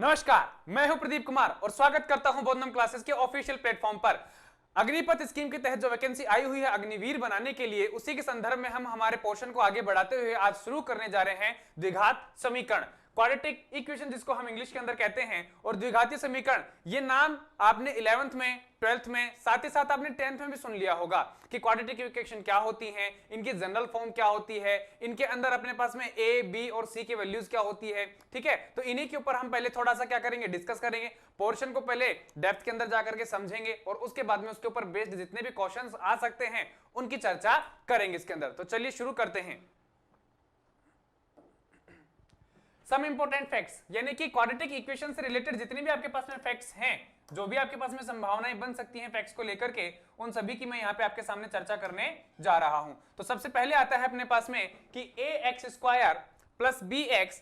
नमस्कार, मैं हूं प्रदीप कुमार और स्वागत करता हूं बोधनम क्लासेस के ऑफिशियल प्लेटफॉर्म पर। अग्निपथ स्कीम के तहत जो वैकेंसी आई हुई है अग्निवीर बनाने के लिए, उसी के संदर्भ में हम हमारे पोर्शन को आगे बढ़ाते हुए आज शुरू करने जा रहे हैं द्विघात समीकरण, क्वाड्रेटिक इक्वेशन जिसको हम इंग्लिश के अंदर कहते हैं। और द्विघातीय समीकरण ये नाम आपने 11th में, 12th में, साथ ही साथ आपने 10th में भी सुन लिया होगा कि क्वाड्रेटिक इक्वेशन क्या होती हैं, इनकी जनरल फॉर्म क्या होती है, इनके अंदर अपने पास में ए, बी और सी की वैल्यूज क्या होती है। ठीक है, तो इन्हीं के ऊपर हम पहले थोड़ा सा क्या करेंगे, डिस्कस करेंगे। पोर्शन को पहले डेप्थ के अंदर जाकर के समझेंगे और उसके बाद में उसके ऊपर बेस्ड जितने भी क्वेश्चंस आ सकते हैं उनकी चर्चा करेंगे इसके अंदर। तो चलिए शुरू करते हैं। सम इंपॉर्टेंट फैक्ट्स, यानी कि क्वाड्रेटिक इक्वेशन से रिलेटेड जितने भी आपके पास में फैक्ट्स हैं, जो भी आपके पास में संभावनाएं बन सकती हैं फैक्ट्स को लेकर के, उन सभी की मैं यहाँ पे आपके सामने चर्चा करने जा रहा हूं। तो सबसे पहले आता है अपने पास में कि ax² plus bx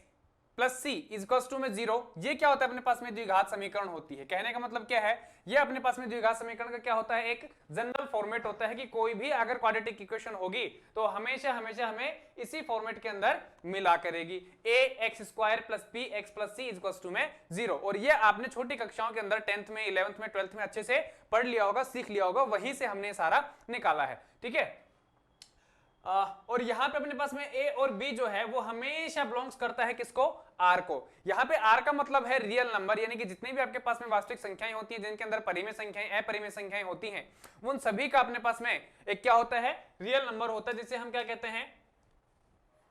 plus C equals to में 0। ये क्या होता है, अपने पास में द्विघात समीकरण होती है। कहने का मतलब क्या है, ये अपने पास में द्विघात समीकरण का क्या होता है, एक जनरल फॉर्मेट होता है कि कोई भी अगर क्वाड्रेटिक इक्वेशन होगी तो हमेशा हमेशा हमें इसी फॉर्मेट के अंदर मिला करेगी, ax² plus bx plus C equals to में 0। और ये आपने छोटी कक्षाओं के अंदर 10th में, 11th में, 12th में अच्छे से पढ़ लिया होगा, सीख लिया होगा, वहीं से हमने सारा निकाला है। ठीक है, और यहां पे अपने पास में a और b जो है वो हमेशा बिलोंग्स करता है किसको, r को। यहां पे r का मतलब है रियल नंबर, यानी कि जितने भी आपके पास में वास्तविक संख्याएं होती हैं जिनके अंदर परिमेय संख्याएं, अपरिमेय संख्याएं होती हैं, उन सभी का अपने पास में एक क्या होता है, रियल नंबर होता है, जिसे हम क्या कहते हैं,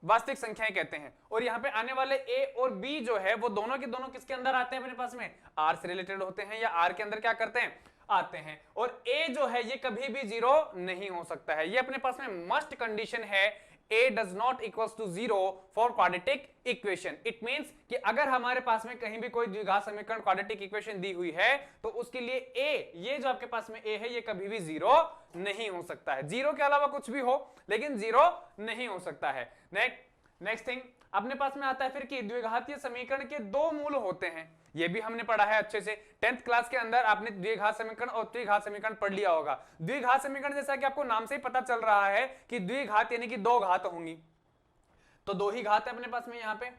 वास्तविक संख्याएं कहते हैं। और यहाँ पे आने वाले a और b जो है वो दोनों के दोनों किसके अंदर आते हैं, अपने पास में r से रिलेटेड होते हैं, या r के अंदर क्या करते हैं, आते हैं। और a जो है ये कभी भी 0 नहीं हो सकता है, ये अपने पास में मस्ट कंडीशन है, a does not equals to 0 for quadratic equation। It means कि अगर हमारे पास में कहीं भी कोई द्विघात समीकरण क्वाड्रेटिक इक्वेशन दी हुई है तो उसके लिए a, ये जो आपके पास में a है, ये कभी भी 0 नहीं हो सकता है। 0 के अलावा कुछ भी हो लेकिन 0 नहीं हो सकता है। नेक्स्ट थिंग अपने पास में आता है फिर कि द्विघातीय समीकरण के दो मूल होते हैं। ये भी हमने पढ़ा है अच्छे से, 10th क्लास के अंदर आपने द्विघात समीकरण और त्रिघात समीकरण पढ़ लिया होगा। द्विघात समीकरण जैसा कि आपको नाम से ही पता चल रहा है कि द्विघात यानी कि दो घात होंगी, तो दो ही घात है अपने पास में यहाँ पे।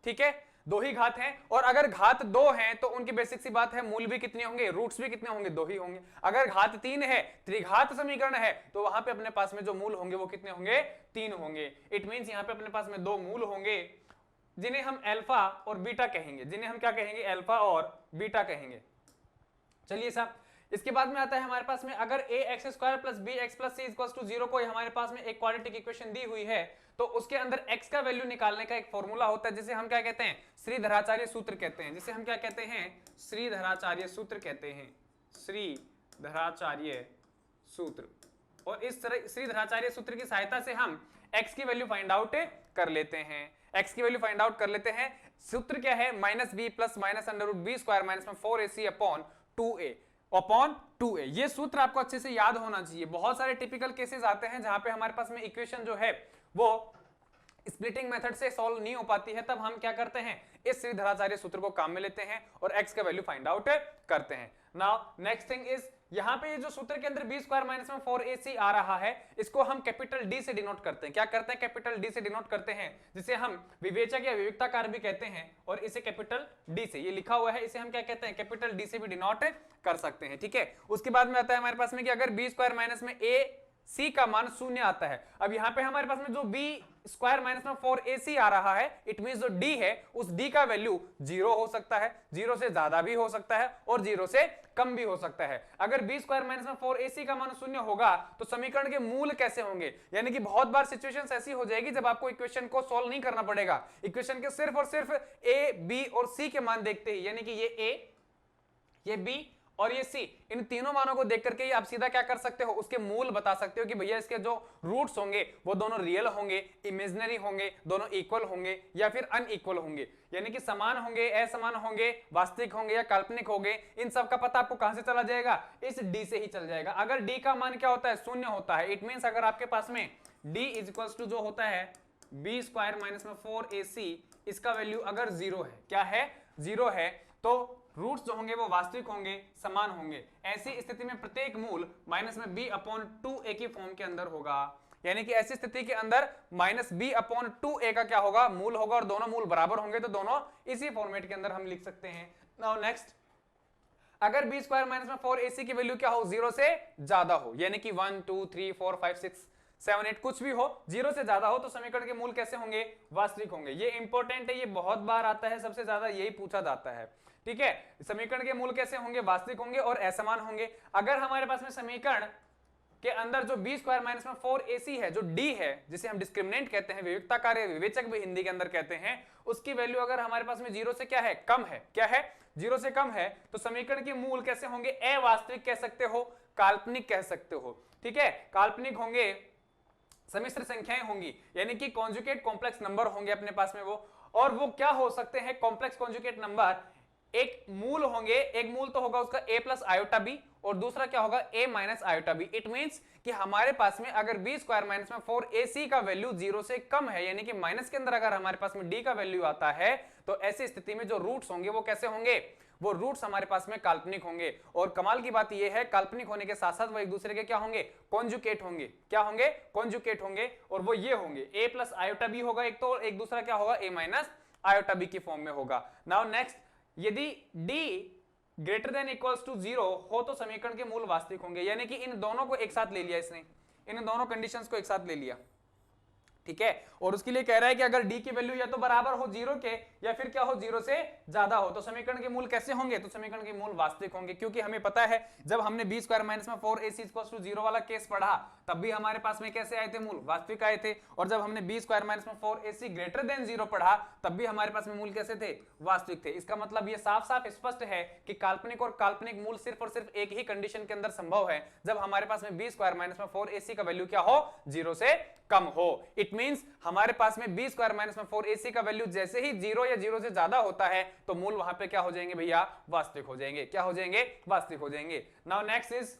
ठीक है, दो ही घात हैं, और अगर घात दो हैं तो उनकी बेसिक सी बात है, मूल भी कितने होंगे, रूट्स भी कितने होंगे, दो ही होंगे। अगर घात 3 है, त्रिघात समीकरण है, तो वहां पे अपने पास में जो मूल होंगे वो कितने होंगे, 3 होंगे। इट मींस यहाँ पे अपने पास में दो मूल होंगे जिन्हें हम अल्फा और बीटा कहेंगे, जिन्हें हम क्या कहेंगे, अल्फा और बीटा कहेंगे। चलिए साहब, इसके बाद में आता है हमारे पास में अगर ax² plus bx plus C equals to 0 कोई हमारे पास में एक क्वाड्रेटिक इक्वेशन दी हुई है, तो उसके अंदर x का वैल्यू निकालने का एक फॉर्मूला होता है जिसे हम क्या कहते हैं, श्रीधराचार्य सूत्र कहते हैं, जिसे हम क्या कहते हैं, श्रीधराचार्य सूत्र कहते हैं, श्रीधराचार्य सूत्र। और इस तरह श्रीधराचार्य सूत्र की सहायता से हम x की वैल्यू फाइंड आउट कर लेते हैं, x की वैल्यू फाइंड आउट कर लेते हैं। सूत्र क्या है, -b plus minus √b² minus में 4ac अपॉन 2a। ये सूत्र आपको अच्छे से याद होना चाहिए। बहुत सारे टिपिकल केसेस आते हैं जहां पे हमारे पास में इक्वेशन जो है वो स्प्लिटिंग मेथड से सॉल्व नहीं हो पाती है, तब हम क्या करते हैं, इस श्रीधराचार्य सूत्र को काम में लेते हैं और x का वैल्यू फाइंड आउट करते हैं। नाउ नेक्स्ट थिंग इज, यहां पे ये जो सूत्र के अंदर b² माइनस में 4ac आ रहा है, इसको हम कैपिटल D से डिनोट करते हैं। क्या करते हैं, कैपिटल D से डिनोट करते हैं, जिसे हम विवेचक या विविक्ताकार भी कहते हैं। और इसे कैपिटल D से, ये लिखा हुआ है, इसे हम क्या कहते हैं, कैपिटल D से भी डिनोट कर सकते हैं। ठीक है, उसके बाद में आता है हमारे पास में कि अगर b² माइनस में ac का मान 0 आता है। अब यहाँ पे हमारे पास में जो b² माइनस में 4ac आ रहा है, इट मींस जो d है उस d का वैल्यू 0 हो सकता है, 0 से ज्यादा भी हो सकता है और 0 से कम भी हो सकता है। अगर b² माइनस में 4ac का मान 0 होगा तो समीकरण के मूल कैसे होंगे, यानी कि बहुत बार सिचुएशंस ऐसी हो जाएगी जब आपको इक्वेशन को सॉल्व नहीं करना पड़ेगा, इक्वेशन के सिर्फ और सिर्फ a, b और c के मान देखते ही, यानी कि ये a, ये b और ये c, इन तीनों मानों को देख करके आप सीधा क्या कर सकते हो, उसके मूल बता सकते हो कि भैया इसके जो रूट्स होंगे वो दोनों रियल होंगे, इमेजिनरी होंगे, दोनों इक्वल होंगे या फिर अनइक्वल होंगे, यानी कि समान होंगे, असमान होंगे, वास्तविक होंगे या काल्पनिक होंगे। इन सब का पता आपको कहां से चला जाएगा, इस d से ही चल जाएगा। अगर d का मान क्या होता है, 0 होता है, इट मींस अगर आपके पास में d इज इक्वल्स टू जो होता है b² माइनस में 4ac, इसका वैल्यू अगर 0 है, क्या है, 0 है, तो रूट्स जो होंगे वो वास्तविक होंगे, समान होंगे। ऐसी स्थिति में प्रत्येक मूल माइनस में b अपॉन 2a की फॉर्म के अंदर होगा। यानी कि ऐसी स्थिति के अंदर -b/2a का क्या होगा, मूल होगा, और दोनों मूल बराबर होंगे तो दोनों इसी फॉर्मेट के अंदर हम लिख सकते हैं। नाउ नेक्स्ट, अगर b स्क्वायर माइनस में 4ac की वैल्यू क्या हो, 0 से ज्यादा हो, यानी कि 1 2 3 4 5 6 7 8 कुछ भी हो, 0 से ज्यादा हो, तो समीकरण के मूल कैसे होंगे, वास्तविक होंगे। ये इंपॉर्टेंट है, ये बहुत बार आता है, सबसे ज्यादा यही पूछा जाता है। ठीक है, समीकरण के मूल कैसे होंगे, वास्तविक होंगे और असमान होंगे। अगर हमारे पास में समीकरण के अंदर जो b स्क्वायर माइनस में 4ac है, जो d है, जिसे हम डिस्क्रिमिनेंट कहते हैं, विविधता कार्य विवेचक भी हिंदी के अंदर कहते हैं, उसकी वैल्यू अगर हमारे पास में 0 से क्या है, कम है, क्या है, 0 से कम है, तो समीकरण के मूल कैसे होंगे, अवास्तविक कह सकते हो, काल्पनिक कह सकते हो। ठीक है, काल्पनिक होंगे, सम्मिश्र संख्याएं होंगी, यानी कि कॉन्जुगेट कॉम्प्लेक्स नंबर होंगे अपने पास में वो, और वो क्या हो सकते हैं, कॉम्प्लेक्स कॉन्जुगेट नंबर, एक मूल होंगे, एक मूल तो होगा उसका a प्लस आयोटा बी, और दूसरा क्या होगा a minus iota B. It means कि हमारे पास में अगर b स्क्वायर माइनस में 4ac का वैल्यू 0 से कम है, यानी कि माइनस के अंदर अगर हमारे पास में d का वैल्यू आता है, तो ऐसी स्थिति में जो रूट्स होंगे वो कैसे होंगे, वो रूट्स हमारे पास में काल्पनिक होंगे। और कमाल की बात यह है, काल्पनिक होने के साथ साथ वो एक दूसरे के क्या होंगे, कॉन्जुगेट होंगे, क्या होंगे, कॉन्जुगेट होंगे, और वो ये होंगे a प्लस आयोटा बी होगा एक तो, और एक दूसरा क्या होगा, a माइनस आयोटा बी की फॉर्म में होगा। नाउ नेक्स्ट, यदि d greater than equals to 0 हो तो समीकरण के मूल वास्तविक होंगे, यानी कि इन दोनों को एक साथ ले लिया इसने, इन दोनों कंडीशंस को एक साथ ले लिया। ठीक है, और उसके लिए कह रहा है कि अगर d की वैल्यू या तो बराबर हो 0 के, या फिर क्या हो, 0 से ज्यादा हो, तो समीकरण के मूल कैसे होंगे, तो समीकरण के मूल वास्तविक होंगे। क्योंकि हमें पता है जब हमने b स्क्वायर माइनस में 4ac इक्वल्स टू 0 वाला केस पढ़ा, तब भी हमारे पास में कैसे आए थे, मूल वास्तविक आए थे, और जब हमने b स्क्वायर माइनस में 4ac ग्रेटर देन 0 पढ़ा, तब भी हमारे पास में मूल कैसे थे, वास्तविक थे। इसका मतलब ये साफ साफ स्पष्ट है कि काल्पनिक और काल्पनिक मूल सिर्फ और सिर्फ एक ही कंडीशन के अंदर संभव है, जब हमारे पास में b स्क्वायर माइनस में 4ac का वैल्यू क्या हो, 0 से कम हो। इट मींस हमारे पास में b स्क्वायर माइनस में 4ac का वैल्यू जैसे ही 0 या 0 से ज्यादा होता है, तो मूल वहां पे क्या हो जाएंगे भैया, वास्तविक हो जाएंगे, क्या हो जाएंगे, वास्तविक हो जाएंगे। नाउ नेक्स्ट इज,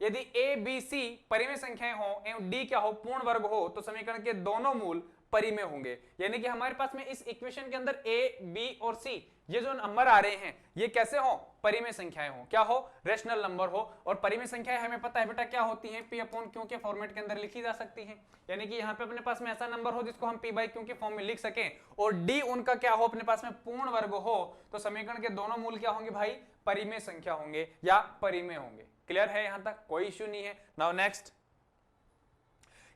यदि a b c परिमेय संख्याएं हो एवं d क्या हो, पूर्ण वर्ग हो, तो समीकरण के दोनों मूल परिमेय होंगे। यानी कि हमारे पास में इस इक्वेशन के अंदर a b और c ये जो नंबर आ रहे हैं, ये कैसे हो, परिमेय संख्याएं हो, क्या हो, रेशनल नंबर हो। और परिमेय संख्याएं हमें पता है बेटा क्या होती हैं, p अपॉन q के फॉर्मेट के अंदर लिखी जा सकती हैं। यानी कि यहाँ पे अपने पास में ऐसा नंबर हो जिसको हम p बाई q के फॉर्म में लिख सकें, और d उनका क्या हो, अपने पास में पूर्ण वर्ग हो, तो समीकरण के दोनों मूल क्या होंगे भाई, परिमेय संख्या होंगे या परिमेय होंगे। क्लियर है, यहां तक कोई इश्यू नहीं है। नाउ नेक्स्ट,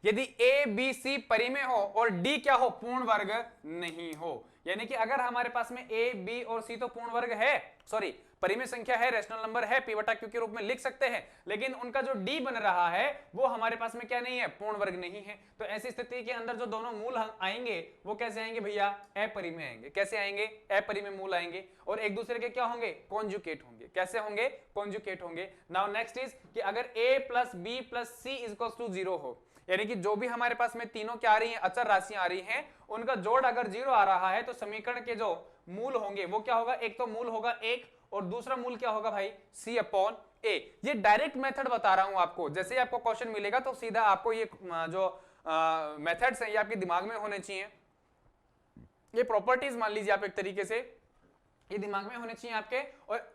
यदि a b c परिमेय हो और d क्या हो, पूर्ण वर्ग नहीं हो, यानी कि अगर हमारे पास में a b और c तो पूर्ण वर्ग है, सॉरी परिमेय संख्या है, रेशनल नंबर है, p बटा q के रूप में लिख सकते हैं, लेकिन उनका जो d बन रहा है वो हमारे पास में क्या नहीं है, पूर्ण वर्ग नहीं है, तो ऐसी स्थिति के अंदर जो दोनों मूल आएंगे वो कैसे आएंगे भैया, अपरिमेय आएंगे। कैसे आएंगे, अपरिमेय मूल आएंगे, और एक दूसरे के क्या होंगे, कॉन्जुगेट होंगे। कैसे होंगे, कॉन्जुगेट होंगे। नाउ नेक्स्ट इज कि अगर a plus b plus c equals to 0 हो, यानी कि जो भी हमारे पास में तीनों क्या आ रही हैं, अचर राशियां आ रही हैं, उनका जोड़ अगर 0 आ रहा है, तो समीकरण के जो मूल होंगे वो क्या होगा, एक तो मूल होगा 1, और दूसरा मूल क्या होगा भाई, c अपॉन a। ये डायरेक्ट मेथड बता रहा हूं आपको, जैसे ही आपको क्वेश्चन मिलेगा तो सीधा आपको ये जो मेथड्स हैं ये आपके दिमाग में होने चाहिए। ये प्रॉपर्टीज मान लीजिए आप एक तरीके से, ये दिमाग में होने चाहिए आपके, और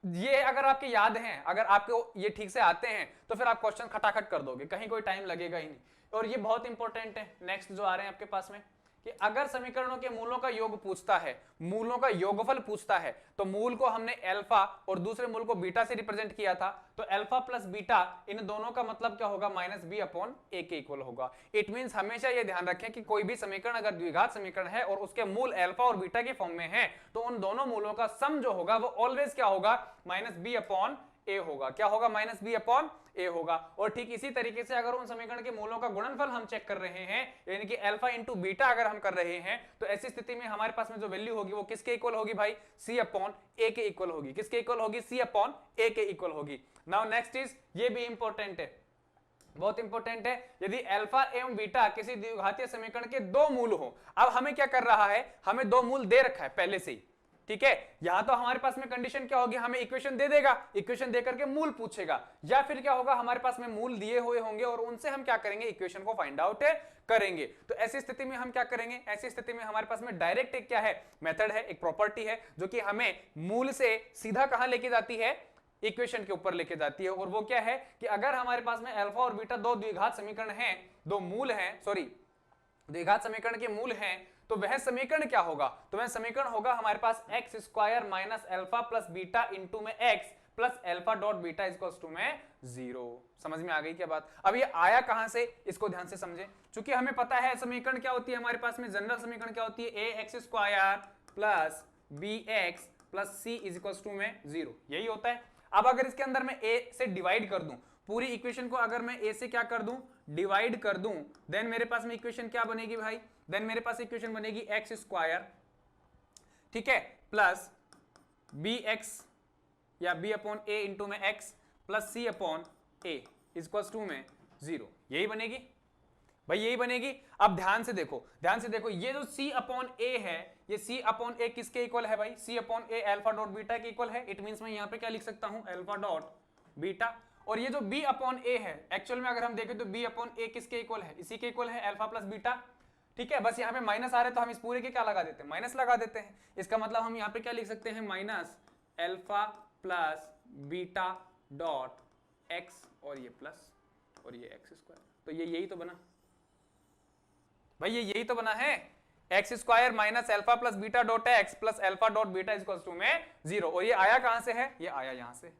ये अगर आपके याद हैं, अगर आपको ये ठीक से आते हैं, तो फिर आप क्वेश्चन खटाखट कर दोगे, कहीं कोई टाइम लगेगा ही नहीं। और ये बहुत इंपॉर्टेंट है। नेक्स्ट जो आ रहे हैं आपके पास में, कि अगर समीकरणों के मूलों का योग पूछता है, मूलों का योगफल पूछता है, तो मूल को हमने अल्फा और दूसरे मूल को बीटा से रिप्रेजेंट किया था, तो अल्फा प्लस बीटा इन दोनों का मतलब क्या होगा, माइनस बी अपॉन ए के इक्वल होगा। इट मींस हमेशा ये ध्यान रखें कि कोई भी समीकरण अगर द्विघात समीकरण है और उसके मूल अल्फा और बीटा के फॉर्म में है, तो उन दोनों मूलों का सम जो होगा वो ऑलवेज क्या होगा, माइनस बी अपॉन ए होगा। क्या होगा, माइनस बी अपॉन ए होगा। और ठीक इसी तरीके से अगर उन समीकरण के मूलों का गुणनफल हम चेक कर रहे हैं, यानी कि अल्फा इंटू बीटा अगर हम कर रहे हैं, तो ऐसी स्थिति में हमारे पास में जो वैल्यू होगी वो किसके इक्वल होगी भाई, सी अपॉन ए के इक्वल होगी। किसके इक्वल होगी, सी अपॉन ए के इक्वल होगी। नाउ नेक्स्ट इज, ये भी इंपॉर्टेंट है, बहुत इंपॉर्टेंट है, यदि अल्फा एवं बीटा किसी द्विघातीय समीकरण के दो मूल हो। अब हमें क्या कर रहा है, हमें दो मूल दे रखा है पहले से ही, ठीक है। यहां तो हमारे पास में कंडीशन क्या होगी, हमें इक्वेशन दे देगा, इक्वेशन देकर के मूल पूछेगा, या फिर क्या होगा, हमारे पास में मूल दिए हुए होंगे और उनसे हम क्या करेंगे, इक्वेशन को फाइंड आउट करेंगे। तो ऐसी स्थिति में हम क्या करेंगे, ऐसी स्थिति में हमारे पास में डायरेक्ट एक क्या है, मेथड है, एक प्रॉपर्टी है, जो कि हमें मूल से सीधा कहां लेके जाती है, इक्वेशन के ऊपर लेके जाती है, और वो क्या है कि अगर हमारे पास में अल्फा और बीटा दो द्विघात समीकरण हैं, दो मूल हैं, सॉरी द्विघात समीकरण के मूल हैं, तो वह समीकरण क्या होगा? तो वह समीकरण होगा हमारे पास x square minus alpha plus beta into में x plus alpha dot beta equals to में 0। समझ में आ गई क्या बात? अब ये आया कहां से, इसको ध्यान से समझे। चूंकि हमें पता है समीकरण क्या होती है हमारे पास में, जनरल समीकरण क्या होती है, a x square plus B x plus c is equals to में 0, यही होता है। अब अगर इसके अंदर मैं a से डिवाइड कर दूं, पूरी इक्वेशन को अगर मैं a से क्या कर दूं, डिवाइड कर दूं, देन मेरे पास में इक्वेशन क्या बनेगी भाई? देन मेरे पास इक्वेशन बनेगी एक्स स्क्वायर, ठीक है, प्लस बी एक्स या b अपॉन ए इंटू में x plus C upon A equals to में 0, यही बनेगी भाई, यही बनेगी। अब ध्यान से देखो, ध्यान से देखो, ये जो c अपॉन ए है, ये c अपॉन ए किसके इक्वल है भाई? c अपॉन ए अल्फा डॉट बीटा के इक्वल है। इट मींस मैं यहाँ पे क्या लिख सकता हूँ, अल्फा डॉट बीटा। और ये जो b अपॉन ए है, एक्चुअल में अगर हम देखें तो b अपॉन ए किसके इक्वल है? इसी के इक्वल है, अल्फा प्लस बीटा, ठीक है। बस यहाँ पे माइनस आ रहे तो हम इस पूरे के क्या लगा देते हैं, माइनस लगा देते हैं। इसका मतलब हम यहाँ पे क्या लिख सकते हैं, minus alpha plus beta dot x, और ये प्लस और ये एक्स स्क्वायर। तो ये यही तो बना भाई, ये यही तो बना है, X square minus alpha plus beta dot X plus alpha dot beta equals to में 0। और ये आया कहां से है? ये आया यहां से,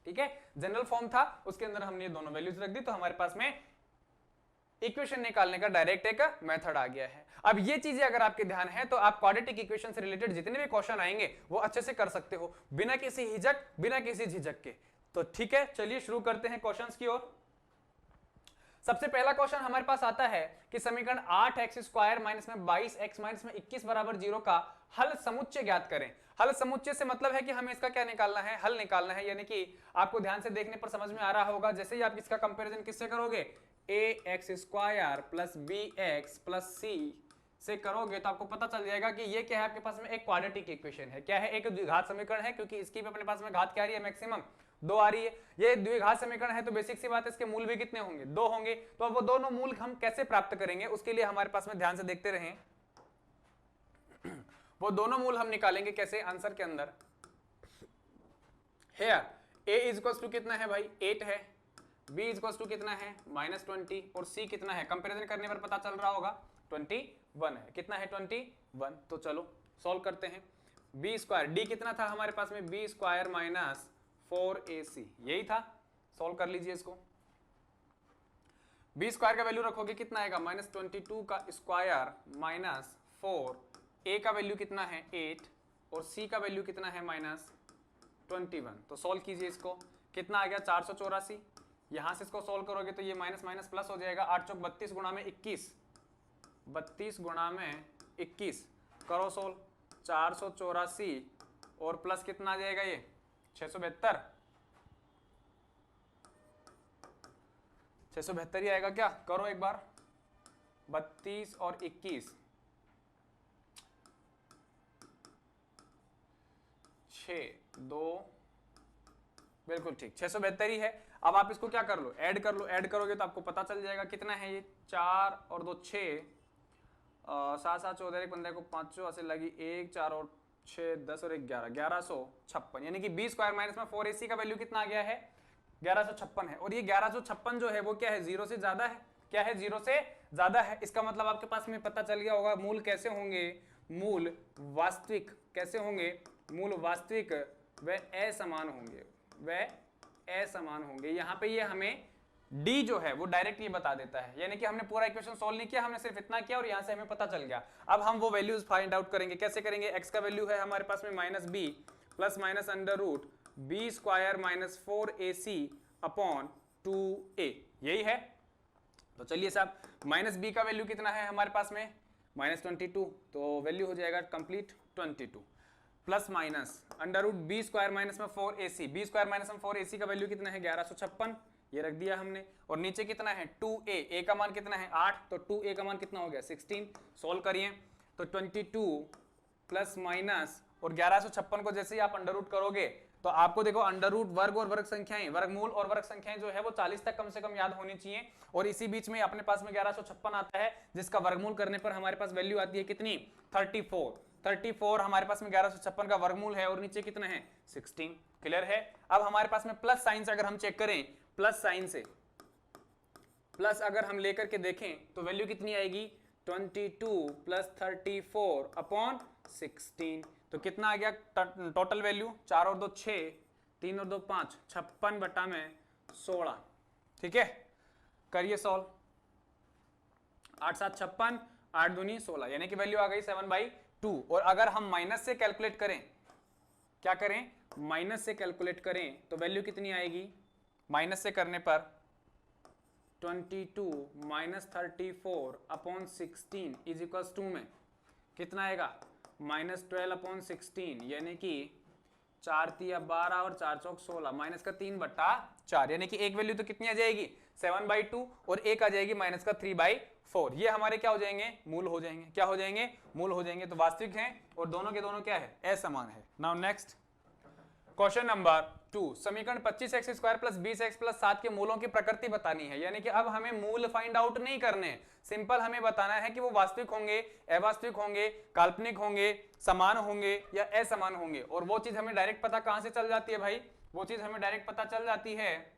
ठीक है। जनरल फॉर्म था, उसके अंदर हमने ये दोनों वैल्यूज रख दी, तो हमारे पास में इक्वेशन निकालने का डायरेक्ट एक मेथड आ गया है। अब ये चीजें अगर आपके ध्यान है तो आप क्वाड्रेटिक इक्वेशन से रिलेटेड जितने भी क्वेश्चन आएंगे वो अच्छे से कर सकते हो, बिना किसी हिचक, बिना किसी झिझक के। तो ठीक है, चलिए शुरू करते हैं क्वेश्चंस की ओर। सबसे पहला क्वेश्चन हमारे पास आता है कि समीकरण 8x स्क्वायर माइनस में 22x माइनस में 21 बराबर 0 का हल समुच्चय ज्ञात करें। हल समुच्चय से मतलब है कि हमें इसका क्या निकालना है, हल निकालना है। यानी कि आपको ध्यान से देखने पर समझ में आ रहा होगा, जैसे ही आप इसका कंपैरिजन किससे करोगे, ax square plus bx plus c से करोगे तो आपको पता चल जाएगा कि ये क्या है, आपके पास में एक क्वाड्रेटिक इक्वेशन है। क्या है? एक द्विघात समीकरण है, क्योंकि इसकी भी अपने पास में घात क्या आ रही है, मैक्सिमम 2 आ रही है। ये द्विघात समीकरण है तो बेसिक सी बात है, इसके मूल भी कितने होंगे, 2 होंगे। तो अब वो दोनों मूल हम कैसे प्राप्त करेंगे, उसके लिए हमारे पास में ध्यान से देखते रहें। वो दोनों मूल हम निकालेंगे कैसे, आंसर के अंदर है a इज इक्वल्स टू कितना है भाई, 8 है, b इज इक्वल्स टू कितना है, -20, और c कितना है, कंपैरिजन करने पर पता चल रहा होगा 21 है। कितना है, 21। तो चलो सॉल्व करते हैं। b स्क्वायर, d कितना था हमारे पास में, b स्क्वायर माइनस 4ac, यही था। सॉल्व कर लीजिए इसको। b स्क्वायर का वैल्यू रखोगे कितना आएगा, -22 का स्क्वायर माइनस 4, a का वैल्यू कितना है 8, और c का वैल्यू कितना है -21। तो सॉल्व कीजिए इसको, कितना आ गया 484। यहां से इसको सॉल्व करोगे तो ये माइनस माइनस प्लस हो जाएगा, 8 चौक 32 गुणा में 21, 32 गुणा में 21 करो सॉल्व, 484 और प्लस कितना आ जाएगा, ये 672, 672 ही आएगा क्या, करो एक बार, 32 और 21, 6 2, बिल्कुल ठीक, 672 ही है। अब आप इसको क्या कर लो, ऐड कर लो, ऐड करोगे तो आपको पता चल जाएगा कितना है ये, 4 और 2 6, 7 7 14 1 15 को 5 से लगी 1 4 और 6 10 और 1 11, 1156। यानी कि b स्क्वायर माइनस में 4ac का वैल्यू कितना आ गया है, 1156 है। और ये 1156 जो है वो क्या है, 0 से ज्यादा है। क्या है, 0 से ज्यादा है। इसका मतलब आपके पास में पता चल गया होगा मूल कैसे होंगे, मूल वास्तविक कैसे होंगे, मूल वास्तविक व असमान होंगे, व असमान होंगे। यहाँ पे ये हमें d जो है वो डायरेक्ट ये बता देता है, यानी कि हमने पूरा इक्वेशन सॉल्व नहीं किया, हमने सिर्फ इतना किया और यहाँ से हमें पता चल गया। अब हम वो वैल्यूज फाइंड आउट करेंगे। कैसे करेंगे, x का वैल्यू है हमारे पास में -b plus minus under root b square minus 4ac upon 2a, यही है। तो चलिए साहब, -b का वैल्यू कितना है हमारे पास में, -22, तो वैल्यू हो जाएगा complete 22, plus minus under root b square minus में 4ac, b स्क्वायर माइनस में 4ac का वैल्यू कितना है 1156, ये रख दिया हमने। और नीचे कितना है 2a, a का मान कितना है 8, तो 2a का मान कितना हो गया 16। सॉल्व करिए तो 22 प्लस माइनस और 1156 को जैसे ही आप अंडर रूट करोगे तो आपको देखो अंडर रूट वर्ग और वर्ग संख्याएं, वर्गमूल और वर्ग संख्याएं जो है वो 40 तक कम से कम याद होनी चाहिए। और इसी बीच में अपने पास में 1156 आता है, जिसका वर्गमूल करने पर हमारे पास वैल्यू आती है कितनी 34। 34 हमारे पास में 1156 का वर्गमूल है और नीचे कितना है 16। क्लियर है। अब हमारे पास में प्लस साइन से अगर हम चेक करें, प्लस साइन से प्लस अगर हम लेकर के देखें तो वैल्यू कितनी आएगी 22 प्लस 34 अपॉन 16। तो कितना आ गया टोटल वैल्यू 4 और 2 6, 3 और 2 5, 56 बटा में 16। ठीक है, करिए सॉल्व। 8 7 56, 8 दूनी 16, यानी कि वैल्यू आ गई 7/2। और अगर हम माइनस से कैलकुलेट करें, क्या करें माइनस से कैलकुलेट करें तो वैल्यू कितनी आएगी, माइनस से करने पर 22 minus 34 upon 16 is equals to में कितना आएगा -12 अपॉन 16, यानी कि 4 तिया 12 और 4 चौक 16, माइनस का 3/4, यानी कि एक वैल्यू तो कितनी आ जाएगी 7/2 और एक आ जाएगी माइनस का 3/4। ये हमारे क्या हो जाएंगे मूल हो जाएंगे, क्या हो जाएंगे मूल हो जाएंगे। तो वास्तविक हैं और दोनों के दोनों क्या है असमान है। नाउ नेक्स्ट क्वेश्चन नंबर 2, समीकरण 25x² प्लस 20x प्लस 7 के मूलों की प्रकृति बतानी है। यानी कि अब हमें मूल फाइंड आउट नहीं करने, सिंपल हमें बताना है कि वो वास्तविक होंगे, अवास्तविक होंगे, काल्पनिक होंगे, समान होंगे या असमान होंगे। और वो चीज हमें डायरेक्ट पता कहां से चल जाती है भाई, वो चीज हमें डायरेक्ट पता चल जाती है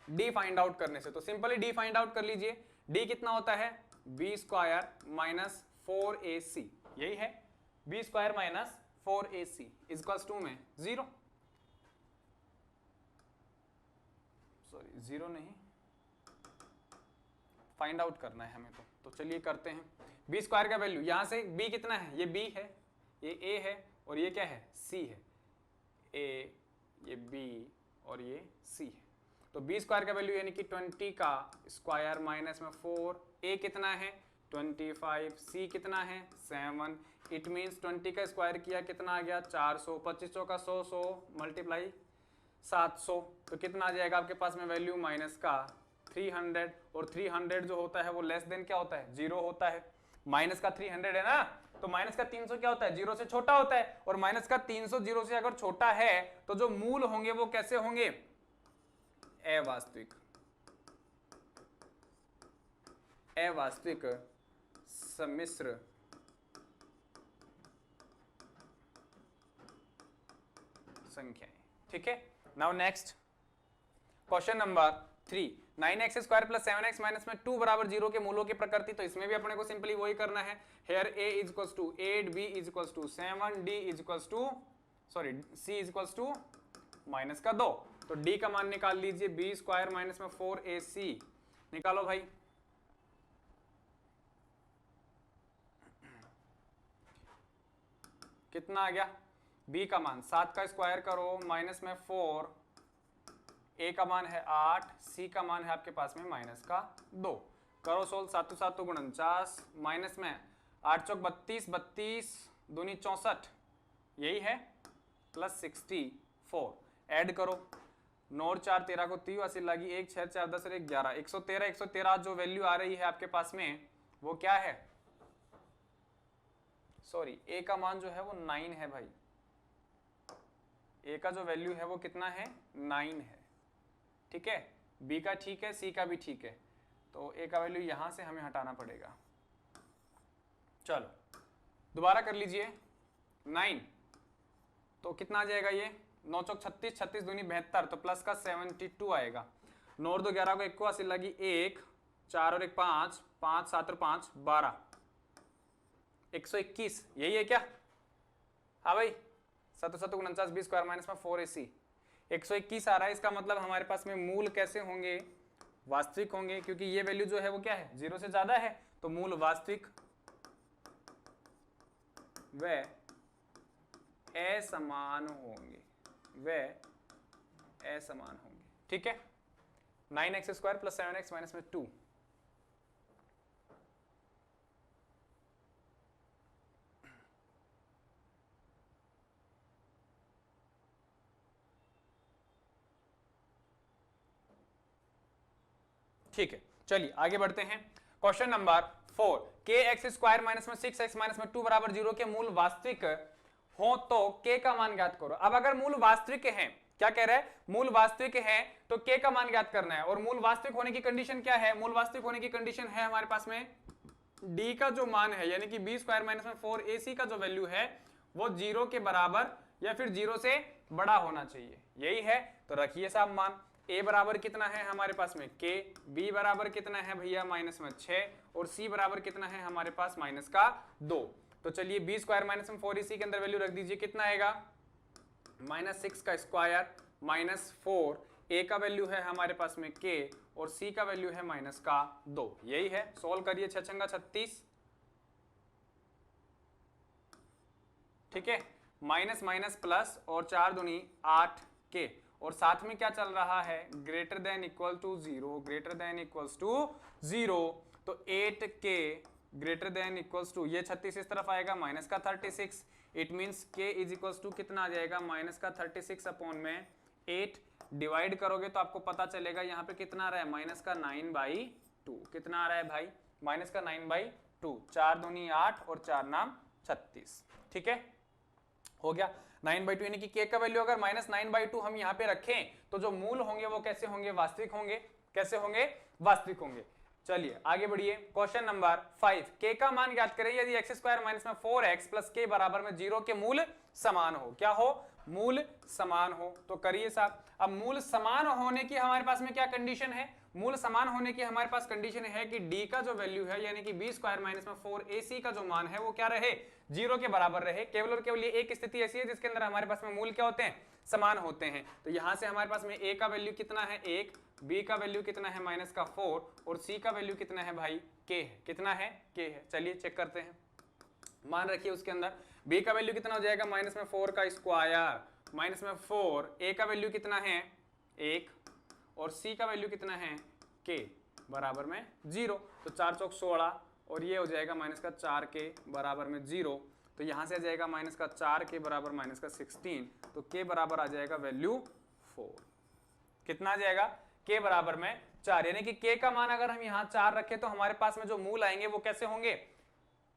डी फाइंड आउट करने से। तो सिंपली डी फाइंड आउट कर लीजिए। डी कितना होता है b² माइनस 4ac, यही है b² minus 4ac equals to में 0, सॉरी 0 नहीं, फाइंड आउट करना है हमें। तो चलिए करते हैं। b² का वैल्यू यहां से b कितना है, ये b है, ये a है और ये क्या है c है, a, ये b और ये c है। तो b² का वैल्यू यानी कि 20 का स्क्वायर माइनस में 4, a कितना है 25, c कितना है 7, इट मीन्स 20 का स्क्वायर किया कितना आ गया 400, 25 का 100, 100 मल्टीप्लाई 700, तो कितना आ जाएगा आपके पास में वैल्यू माइनस का 300। और 300 जो होता है वो लेस देन क्या होता है 0 होता है। माइनस का 300 है ना, तो माइनस का 300 क्या होता है 0 से छोटा होता है। और माइनस का 300 0 से अगर छोटा है तो जो मूल होंगे वो कैसे होंगे अवास्तविक, अवास्तविक सम्मिश्र संख्याएं। ठीक है, now next question number 3, 9x² plus 7x minus में 2 बराबर 0 के मूलों की प्रकृति। तो इसमें भी अपने को सिंपली वही करना है। Here a is equals to 8, b is equals to 7, d is equals to c is equals to minus का 2। तो d का मान निकाल लीजिए, b² माइनस में 4ac निकालो भाई। कितना आ गया b का मान 7 का स्क्वायर करो माइनस में 4, a का मान है 8, c का मान है आपके पास में माइनस का 2। करो सोल्व, 7 7 49 माइनस में 8 चौक 32, 32 दूनी 64, यही है प्लस 64। ऐड करो 9 4 13 को 30 80 लगी, 1 6 4 10 1 11, 113 113 जो वैल्यू आ रही है आपके पास में वो क्या है, सॉरी a का मान जो है वो 9 है भाई, a का जो वैल्यू है वो कितना है 9 है। ठीक है, b का ठीक है, c का भी ठीक है, तो a का वैल्यू यहां से हमें हटाना पड़ेगा। चलो दोबारा कर लीजिए 9, तो कितना आ जाएगा ये 9 चौक 36, 36 दूनी 72, तो प्लस का 72 आएगा। 9 और 2 11 को 1 को 80 लगी, 1 4 और 1 5, 5 7 और 5 12, 121, यही है क्या। हाँ भाई 7 7 49 b² माइनस में 4ac 121 आ रहा है। इसका मतलब हमारे पास में मूल कैसे होंगे वास्तविक होंगे, क्योंकि ये वैल्यू जो है वो क्या है 0 से ज्यादा है, तो मूल वास्तविक वे असमान होंगे, वे असमान होंगे। ठीक है, 9x² प्लस 7x माइनस में 2, ठीक है। चलिए आगे बढ़ते हैं। क्वेश्चन नंबर 4, kx² माइनस में 6x माइनस में 2 बराबर 0 के मूल वास्तविक हो तो k का मान ज्ञात करो। अब अगर मूल वास्तविक हैं, क्या कह रहा है मूल वास्तविक है तो k का मान ज्ञात करना है। और मूल वास्तविक होने की कंडीशन क्या है, मूल वास्तविक होने की कंडीशन है हमारे पास में डी का जो मान है यानी कि बी स्क्वायर माइनस में 4ac का जो वैल्यू है वो 0 के बराबर या फिर 0 से बड़ा होना चाहिए, यही है। तो रखिए साहब मान a बराबर कितना है हमारे पास में k, b बराबर कितना है भैया माइनस में 6 और c बराबर कितना है हमारे पास माइनस का 2। तो चलिए बी स्क्वायर माइनस में 4ac के अंदर वैल्यू रख दीजिए, कितना आएगा माइनस 6 का स्क्वायर माइनस 4, a का वैल्यू है हमारे पास में k और c का वैल्यू है माइनस का 2, यही है। सोल्व करिए 6 छंगा 36, ठीक है, माइनस माइनस प्लस और 4 दूनी 8 के और साथ में क्या चल रहा है greater than equal to 0, greater than equals to 0। तो 8 के ग्रेटर देन इक्वल्स टू ये 36 इस तरफ आएगा माइनस का 36, it means k is equals to कितना आ जाएगा माइनस का 36 अपॉन में 8 डिवाइड करोगे तो आपको पता चलेगा यहाँ पे कितना आ रहा है माइनस का 9/2, कितना आ रहा है भाई माइनस का 9/2, 4 दूनी 8 और 4 नाम 36, ठीक है हो गया 9/2 यानी कि k का वैल्यू अगर माइनस 9/2 हम यहाँ पे रखें तो जो मूल होंगे वो कैसे होंगे वास्तविक होंगे, कैसे होंगे वास्तविक होंगे। चलिए आगे बढ़िए, क्वेश्चन नंबर 5, k का मान ज्ञात करें यदि x स्क्वायर माइनस में 4x प्लस k बराबर में 0 के मूल समान हो, क्या हो मूल समान हो। तो करिए साहब, अब मूल समान होने की हमारे पास में क्या कंडीशन है, मूल समान होने की हमारे पास कंडीशन है कि d का जो वैल्यू है यानी कि b स्क्वायर माइनस में 4ac का जो मान है वो क्या रहे 0 के बराबर रहे। केवल और केवल ये एक स्थिति ऐसी है जिसके अंदर हमारे पास में मूल क्या होते हैं समान होते हैं। तो यहां से हमारे पास में a का वैल्यू कितना है 1, b का वैल्यू कितना है माइनस का 4 और c का वैल्यू कितना है भाई k है, कितना है k है। चलिए चेक करते हैं, मान रखिए उसके अंदर b का वैल्यू कितना हो जाएगा माइनस में 4 का स्क्वायर माइनस में 4, a का वैल्यू कितना है 1 और c का वैल्यू कितना है k बराबर में 0। तो 4 चौक 16 और ये हो जाएगा माइनस का 4k बराबर में 0। तो यहाँ से आ जाएगा माइनस का 4k बराबर माइनस का 16, तो k बराबर आ जाएगा वैल्यू 4, कितना आ जाएगा k बराबर में 4, यानी कि k का मान अगर हम यहाँ 4 रखें तो हमारे पास में जो मूल आएंगे वो कैसे होंगे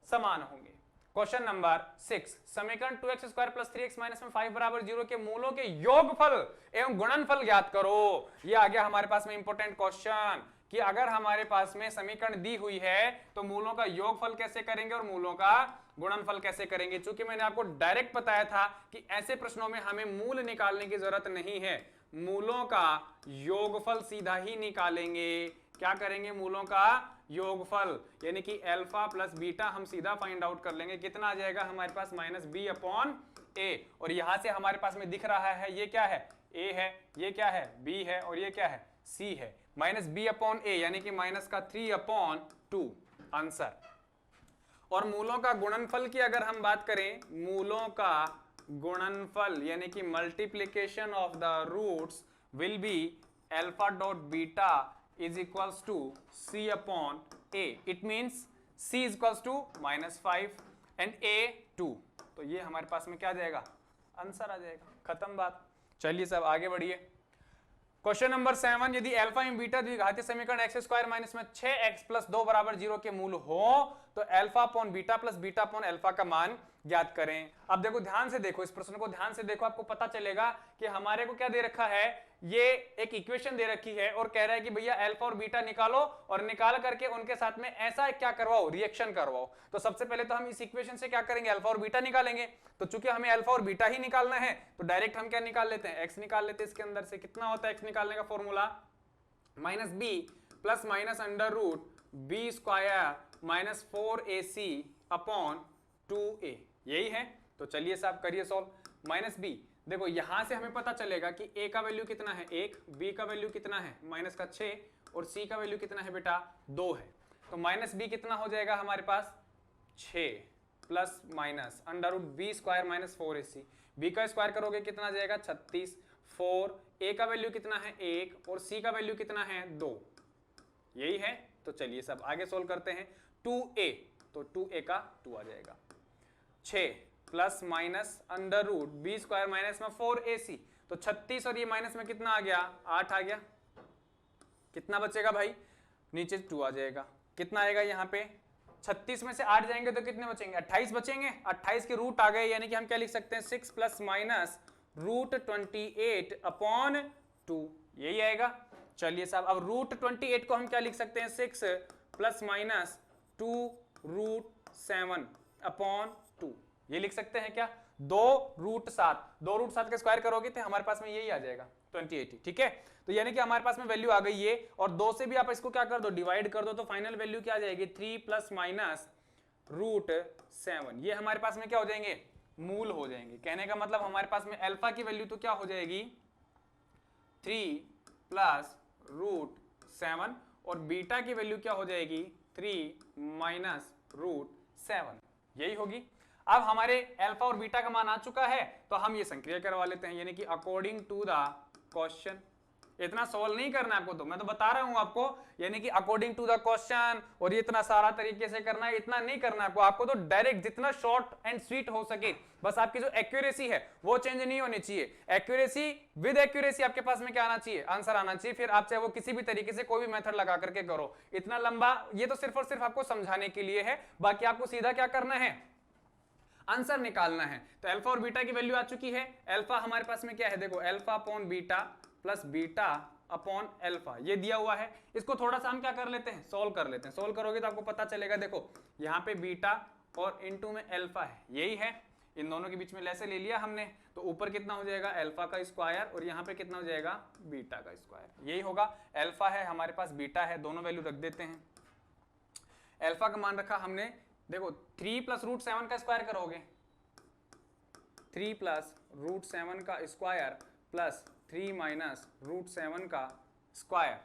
समान होंगे। क्वेश्चन नंबर 6, समीकरण 2x square plus 3x minus में 5 बराबर 0 के मूलों के योगफल एवं गुणनफल ज्ञात करो। ये आ गया हमारे पास में इंपॉर्टेंट क्वेश्चन कि अगर हमारे पास में समीकरण दी हुई है तो मूलों का योगफल कैसे करेंगे और मूलों का गुणनफल कैसे करेंगे। चूंकि मैंने आपको डायरेक्ट बताया था कि ऐसे प्रश्नों में हमें मूल निकालने की जरूरत नहीं है, मूलों का योगफल सीधा ही निकालेंगे। क्या करेंगे मूलों का योगफल यानी कि अल्फा प्लस बीटा हम सीधा फाइंड आउट कर लेंगे, कितना आ जाएगा हमारे पास माइनस बी अपॉन ए। और यहां से हमारे पास में दिख रहा है ये क्या है a है, ये क्या है b है और ये क्या है c है, माइनस बी अपॉन ए यानी कि माइनस का 3/2 आंसर। और मूलों का गुणनफल की अगर हम बात करें, मूलों का गुणनफल यानी कि multiplication of the roots will be alpha dot beta is equals to c upon a, it means c is equals to -5 and a 2। तो ये हमारे पास में क्या आ जाएगा आंसर आ जाएगा, खत्म बात। चलिए सब आगे बढ़िए, क्वेश्चन नंबर 7, यदि अल्फा एवं बीटा द्विघातीय समीकरण x स्क्वायर माइनस में 6x प्लस 2 बराबर 0 के मूल हो तो alpha upon beta plus beta upon alpha का मान ज्ञात करें। अब देखो ध्यान से देखो, इस प्रश्न को ध्यान से देखो, आपको पता चलेगा कि हमारे को क्या दे रखा है, ये एक इक्वेशन दे रखी है और कह रहा है कि भैया अल्फा और बीटा निकालो और निकाल करके उनके साथ में ऐसा क्या करवाओ रिएक्शन करवाओ। तो सबसे पहले तो हम इस इक्वेशन से क्या करेंगे अल्फा और बीटा निकालेंगे। तो चूंकि हमें अल्फा और बीटा ही निकालना है तो डायरेक्ट हम क्या निकाल लेते हैं x निकाल लेते हैं। इसके अंदर से कितना होता है x निकालने का formula minus b plus minus under root b square minus 4ac upon 2a, यही है। तो चलिए साहब करिए सॉल्व। माइनस बी, देखो यहां से हमें पता चलेगा कि a का वैल्यू कितना है 1, b का वैल्यू कितना है माइनस का 6 और c का वैल्यू कितना है बेटा 2 है। तो माइनस बी कितना हो जाएगा हमारे पास 6 plus minus under root b square minus 4ac, b का स्क्वायर करोगे कितना आ जाएगा 36, 4, a का वैल्यू कितना है 1 और c का वैल्यू कितना है 2, यही है। तो चलिए सब आगे सोल्व करते हैं। 2a, तो 2a का 2 आ जाएगा, 6 plus minus under root b square minus में 4ac, तो 36 और ये माइनस में कितना आ गया 8 आ गया, कितना बचेगा भाई नीचे 2 आ जाएगा, कितना आएगा यहाँ पे 36 में से 8 जाएंगे तो कितने बचेंगे 28 बचेंगे, 28 के रूट आ गए यानी कि हम क्या लिख सकते हैं 6 प्लस माइनस रूट 28 अपॉन 2, यही आएगा। चलिए साहब अब रूट 28 को हम क्या लिख सकते हैं 6 प्लस माइनस 2 2√7/2। ये लिख सकते हैं क्या, 2√7 का स्क्वायर करोगे तो हमारे पास में यही आ जाएगा 2080। ठीक है, तो यानी कि हमारे पास में वैल्यू आ गई ये, और 2 से भी आप इसको क्या कर दो, डिवाइड कर दो, तो फाइनल वैल्यू क्या आ जाएगी 3 ± √7। ये हमारे पास में क्या हो जाएंगे, मूल हो जाएंगे। कहने का मतलब हमारे पास में अल्फा की वैल्यू तो क्या हो जाएगी 3 + √7 और बीटा की वैल्यू क्या हो जाएगी 3 - √7, यही होगी। अब हमारे अल्फा और बीटा का मान आ चुका है, तो हम ये संक्रिया करवा लेते हैं, यानी कि अकॉर्डिंग टू द क्वेश्चन। इतना सॉल्व नहीं करना आपको, तो मैं तो बता रहा हूं आपको, यानी कि अकॉर्डिंग टू द क्वेश्चन, और ये इतना सारा तरीके से करना है, इतना नहीं करना आपको। आपको तो डायरेक्ट जितना शॉर्ट एंड स्वीट हो सके, बस आपकी जो एक्यूरेसी है वो चेंज नहीं होनी चाहिए। एक्यूरेसी विद एक्यूरेसी आपके पास में क्या आना चाहिए, आंसर आना चाहिए। फिर आप चाहे वो किसी भी तरीके से कोई भी मेथड लगा करके करो, इतना लंबा ये तो सिर्फ और सिर्फ आपको समझाने के लिए है, बाकी आपको सीधा क्या करना है, आंसर निकालना है। तो अल्फा और बीटा की वैल्यू आ चुकी है। अल्फा हमारे पास में क्या है, देखो alpha upon beta plus beta upon alpha, ये दिया हुआ है। इसको थोड़ा सा हम क्या कर लेते हैं, सोल्व कर लेते हैं। सोल्व करोगे तो आपको पता चलेगा, देखो यहाँ पे बीटा और इनटू में अल्फा है, यही है, इन दोनों के बीच में लेसे ले लिया हमने, तो ऊपर कितना हो जाएगा अल्फा का स्क्वायर, और यहाँ पे कितना हो जाएगा बीटा का स्क्वायर, यही होगा। अल्फा है हमारे पास, बीटा है, दोनों वैल्यू रख देते हैं। अल्फा का मान रखा हमने, देखो 3 + √7 का स्क्वायर करोगे, 3 + √7 का स्क्वायर प्लस 3 - √7 का square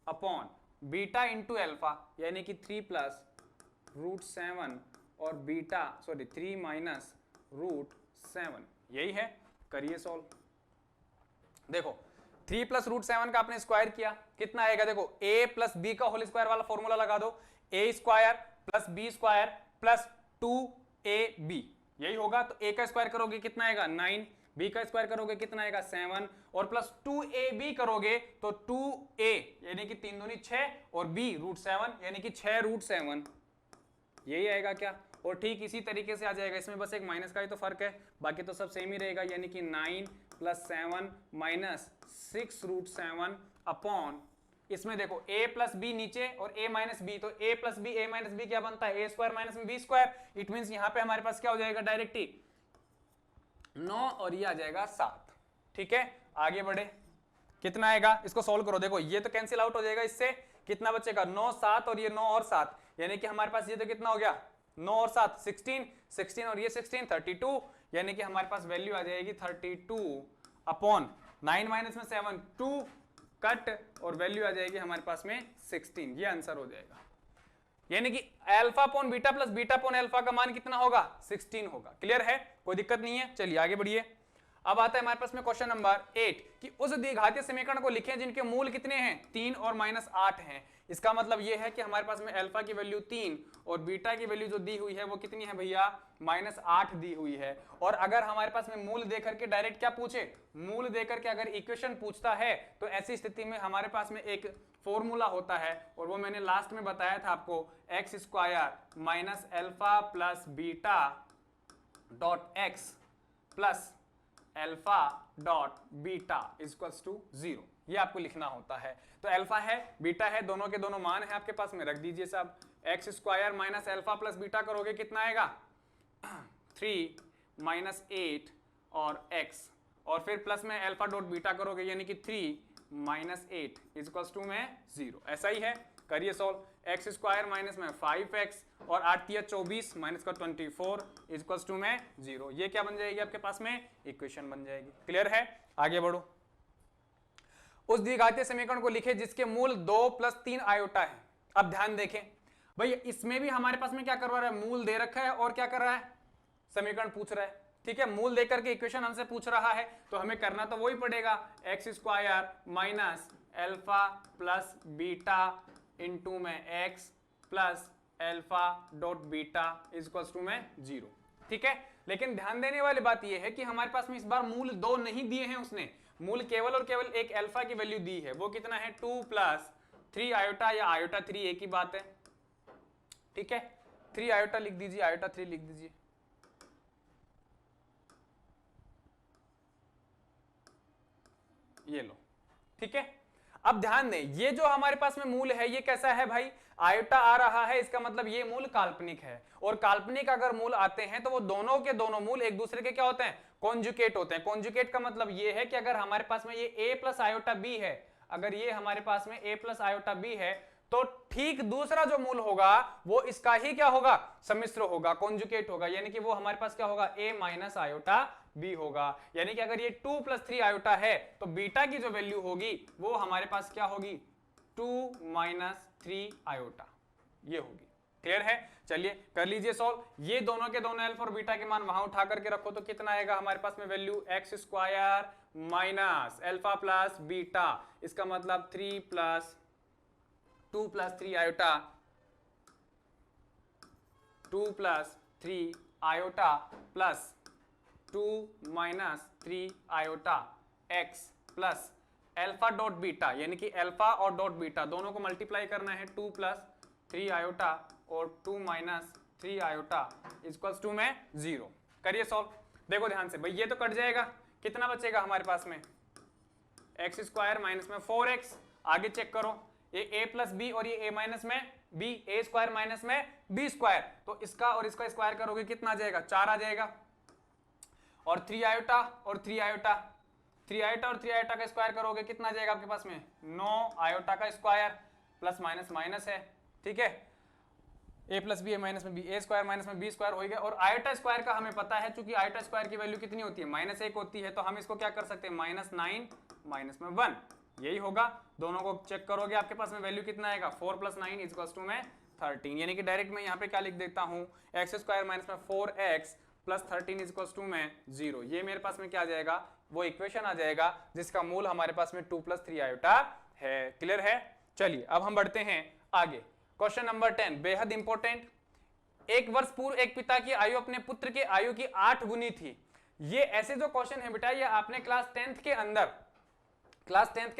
upon beta into alpha, यानी कि 3 + √7 और बीटा 3 - √7, यही है। करिए सॉल्व। देखो 3 + √7 का आपने स्क्वायर किया, कितना आएगा, देखो a + b का होल स्क्वायर वाला फॉर्मूला लगा दो, a² + b² + 2ab, यही होगा। तो a का स्क्वायर करोगे कितना आएगा 9, b का स्क्वायर करोगे कितना आएगा 7, और प्लस 2ab करोगे तो 2a यानी कि 3 दूनी 6 और b √7 यानी कि 6√7, यही आएगा क्या। और ठीक इसी तरीके से आ जाएगा, इसमें बस एक माइनस का ही तो फर्क है, बाकी तो सब सेम ही रहेगा, यानी कि 9 + 7 - 6√7 अपॉन, इसमें देखो a + b नीचे और a - b, तो a + b क्या बनता है, a² - b²। इट मींस यहां पे हमारे पास क्या हो जाएगा डायरेक्ट ही 9 और ये आ जाएगा 7। ठीक है, आगे बढ़े, कितना आएगा, इसको सोल्व करो। देखो ये तो कैंसिल आउट हो जाएगा, इससे कितना बचेगा 9 7 और ये 9 और 7, यानी कि हमारे पास ये तो कितना हो गया 9 और 7 16 और ये 16 32, यानी कि हमारे पास वैल्यू आ जाएगी 32 अपॉन 9 - में 7 2 कट, और वैल्यू आ जाएगी हमारे पास में 16, ये आंसर हो जाएगा। यानी कि alpha upon beta plus beta upon alpha का मान कितना होगा 16 होगा। क्लियर है, कोई दिक्कत नहीं है, चलिए आगे बढ़िए। अब आता है हमारे पास में क्वेश्चन नंबर 8 कि उस द्विघातीय समीकरण को लिखें जिनके मूल कितने हैं 3 और -8 हैं। इसका मतलब यह है कि हमारे पास में अल्फा की वैल्यू 3 और बीटा की वैल्यू जो दी हुई है वो कितनी है भैया -8 दी हुई है। और अगर हमारे पास में मूल देकर के डायरेक्ट क्या पूछे, मूल देकर के अगर इक्वेशन पूछता है, तो ऐसी स्थिति में हमारे पास में एक फॉर्मूला होता है, और वो मैंने लास्ट में बताया था आपको, x² - alpha plus beta dot x plus alpha dot beta equals to 0, ये आपको लिखना होता है। तो अल्फा है बीटा है, दोनों के दोनों मान है आपके पास में, रख दीजिए सब। x² - अल्फा प्लस बीटा करोगे कितना आएगा 3 - 8 और x, और फिर प्लस में अल्फा डॉट बीटा करोगे यानी कि 3 - 8 इक्वल्स टू में 0, ऐसा ही है। करिए सॉल्व। x² माइनस में 5x और 8 × 24 माइनस का 24 इक्वल्स टू में 0, ये क्या बन जाएगी आपके पास में इक्वेशन बन जाएगी। क्लियर है, आगे बढ़ो। उस द्विघातीय समीकरण को लिखे जिसके मूल 2 + 3 आयोटा है। अब ध्यान देखें भाई, इसमें भी हमारे पास में क्या करवा रहा है, मूल दे रखा है और क्या कर रहा है समीकरण पूछ रहा है। ठीक है, मूल देकर के इक्वेशन हमसे पूछ रहा है, तो हमें करना तो वही पड़ेगा, x² - alpha plus beta into में x plus alpha dot beta equals to में 0। ठीक है, लेकिन ध्यान देने वाली बात यह है कि हमारे पास में इस बार मूल 2 नहीं दिए हैं उसने, मूल केवल और केवल एक अल्फा की वैल्यू दी है, वो कितना है 2 + 3 आयोटा या आयोटा 3, एक ही बात है। ठीक है, 3 आयोटा लिख दीजिए, आयोटा 3 लिख दीजिए। ये लो, ठीक है। अब ध्यान दें, ये जो हमारे पास में मूल है ये कैसा है भाई, आयोटा आ रहा है, इसका मतलब ये मूल काल्पनिक है। और काल्पनिक अगर मूल आते हैं तो वो दोनों के दोनों मूल एक दूसरे के क्या होते हैं, कॉन्जुगेट होते हैं। कॉन्जुगेट का मतलब ये है कि अगर हमारे पास में ये a प्लस आयोटा b है, अगर ये हमारे पास में a प्लस आयोटा b है, तो ठीक दूसरा जो मूल होगा वो इसका ही क्या होगा, सम्मिश्र होगा, कॉन्जुगेट होगा, यानी कि वो हमारे पास क्या होगा, a माइनस आयोटा b होगा। यानी कि अगर ये 2 प्लस 3 आयोटा है तो बीटा की जो वैल्यू होगी वो हमारे पास क्या होगी, 2 माइनस 3 आयोटा, ये होगी। क्लियर है? चलिए कर लीजिए सॉल्व। ये दोनों के दोनों अल्फा और बीटा के मान वहां उठा करके रखो तो कितना आएगा हमारे पास में value, x square minus alpha plus beta, इसका मतलब 3 plus 2 plus 3 iota, 2 plus 3 iota plus 2 minus 3 iota x plus alpha dot beta, यानी कि अल्फा और डॉट बीटा दोनों को मल्टीप्लाई करना है, 2 प्लस 3 आयोटा और 2 माइनस 3 आयोटा इक्वल्स टू में 0। करिए सॉल्व। देखो ध्यान से भाई, ये तो कट जाएगा, कितना बचेगा हमारे पास में, एक्स स्क्वायर माइनस में 4x, आगे चेक करो ये a प्लस बी और ये a माइनस में b, a स्क्वायर माइनस में b स्क्वायर, तो इसका और इसका स्क्वायर करोगे कितना आ जाएगा, 4 आ जाएगा। और 3 आयोटा और 3 आयोटा, 3 आयोटा और 3 आयोटा का स्क्वायर करोगे कितना आ जाएगा आपके पास में, 9 आयोटा का स्क्वायर, प्लस माइनस माइनस है, ठीक है, a प्लस बी माइनस में बी, a स्क्वायर माइनस में b स्क्वायर हो गया। और आयोटा स्क्वायर का हमें पता है, चूंकि आयोटा स्क्वायर की वैल्यू कितनी होती है, -1 होती है, तो हम इसको क्या कर सकते हैं, -9 माइनस में 1, यही होगा। दोनों को चेक करोगे आपके पास में वैल्यू कितना आएगा, 4 प्लस 9 इक्वल्स टू में 13, यानी कि डायरेक्ट मैं यहाँ पे क्या लिख देता हूँ, एक्स स्क्वायर माइनस में 4x प्लस 13 इक्वल्स टू में 0, ये मेरे पास में क्या आ जाएगा, वो इक्वेशन आ जाएगा जिसका मूल हमारे पास में 2 प्लस 3 आयोटा है। क्लियर है? चलिए अब हम बढ़ते हैं आगे। क्वेश्चन नंबर 10 बेहद इंपॉर्टेंट। एक वर्ष पूर्व एक पिता की आयु अपने पुत्र के आयु की 8 गुनी थी। ये ऐसे जो क्वेश्चन है बेटा, ये आपने क्लास 10th के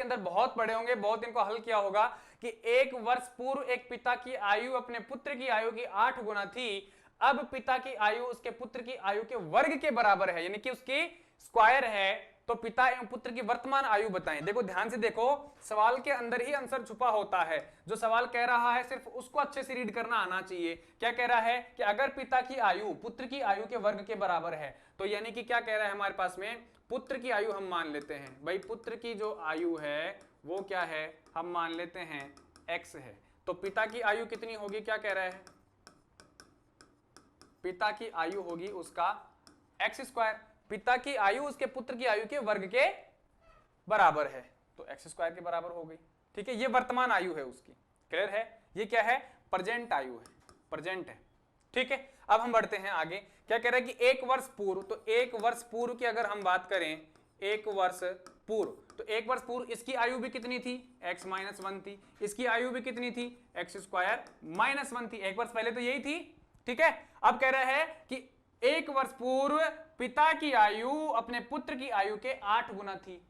अंदर बहुत पढ़े होंगे, बहुत इनको हल किया होगा कि एक वर्ष पूर्व एक पिता की आयु अपने पुत्र की आयु की 8 गुना थी। अब पिता की आयु उसके पुत्र की आयु के वर्ग के बराबर है, यानी कि उसकी स्क्वायर है, तो पिता एवं पुत्र की वर्तमान आयु बताएं। देखो ध्यान से देखो, सवाल के अंदर ही आंसर छुपा होता है। जो सवाल कह रहा है सिर्फ उसको अच्छे से रीड करना आना चाहिए। क्या कह रहा है कि अगर पिता की आयु पुत्र की आयु के वर्ग के बराबर है, तो यानी कि क्या कह रहा है हमारे पास में, पुत्र की आयु हम मान लेते हैं भाई, पुत्र की जो आयु है वो क्या है, हम मान लेते हैं x है। तो पिता की आयु कितनी होगी, क्या कह रहा है, पिता की आयु होगी उसका एक्स स्क्वायर, पिता की आयु उसके पुत्र की आयु के वर्ग के बराबर है, तो एक्स स्क्वायर के बराबर हो गई। ठीक है, ये वर्तमान आयु है उसकी। क्लियर है? ये क्या है, प्रेजेंट आयु है, प्रेजेंट है। ठीक है, अब हम बढ़ते हैं आगे। क्या कह रहा है कि एक वर्ष पूर्व, तो एक वर्ष पूर्व की अगर हम बात करें, एक वर्ष पूर्व, तो एक वर्ष पूर्व इसकी आयु भी कितनी थी, x माइनस 1 थी, इसकी आयु भी कितनी थी, एक्स स्क्वायर माइनस 1 थी। एक वर्ष पहले तो यही थी। ठीक है, अब कह रहा है कि एक वर्ष पूर्व पिता की आयु अपने पुत्र की आयु के 8 गुना थी,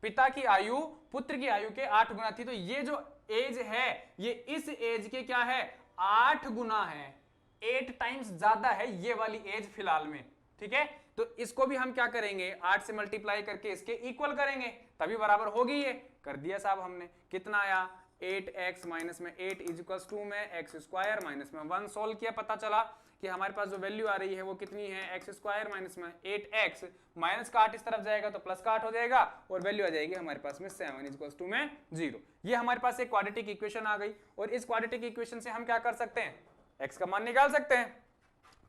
पिता की आयु पुत्र की आयु के 8 गुना थी। तो ये जो एज है ये इस एज के क्या है, 8 गुना है, 8 टाइम्स ज्यादा है ये वाली एज फिलहाल में। ठीक है, तो इसको भी हम क्या करेंगे, 8 से मल्टीप्लाई करके इसके इक्वल करेंगे, तभी बराबर होगी। ये कर दिया साहब हमने, कितना आया, 8x माइनस में 8 इक्वल्स टू में एक्स स्क्वायर माइनस में 1 सोल्व किया, पता चला कि हमारे पास जो वैल्यू आ रही है वो कितनी है, एक्स स्क्वायर माइनस में 8x, माइनस का 8 इस तरफ जाएगा तो प्लस का 8 हो जाएगा, और वैल्यू आ जाएगी हमारे पास में 7 इक्वल्स टू में 0। ये हमारे पास एक क्वाड्रेटिक इक्वेशन आ गई, और इस क्वाड्रेटिक इक्वेशन से हम क्या कर सकते हैं, x का मान निकाल सकते हैं।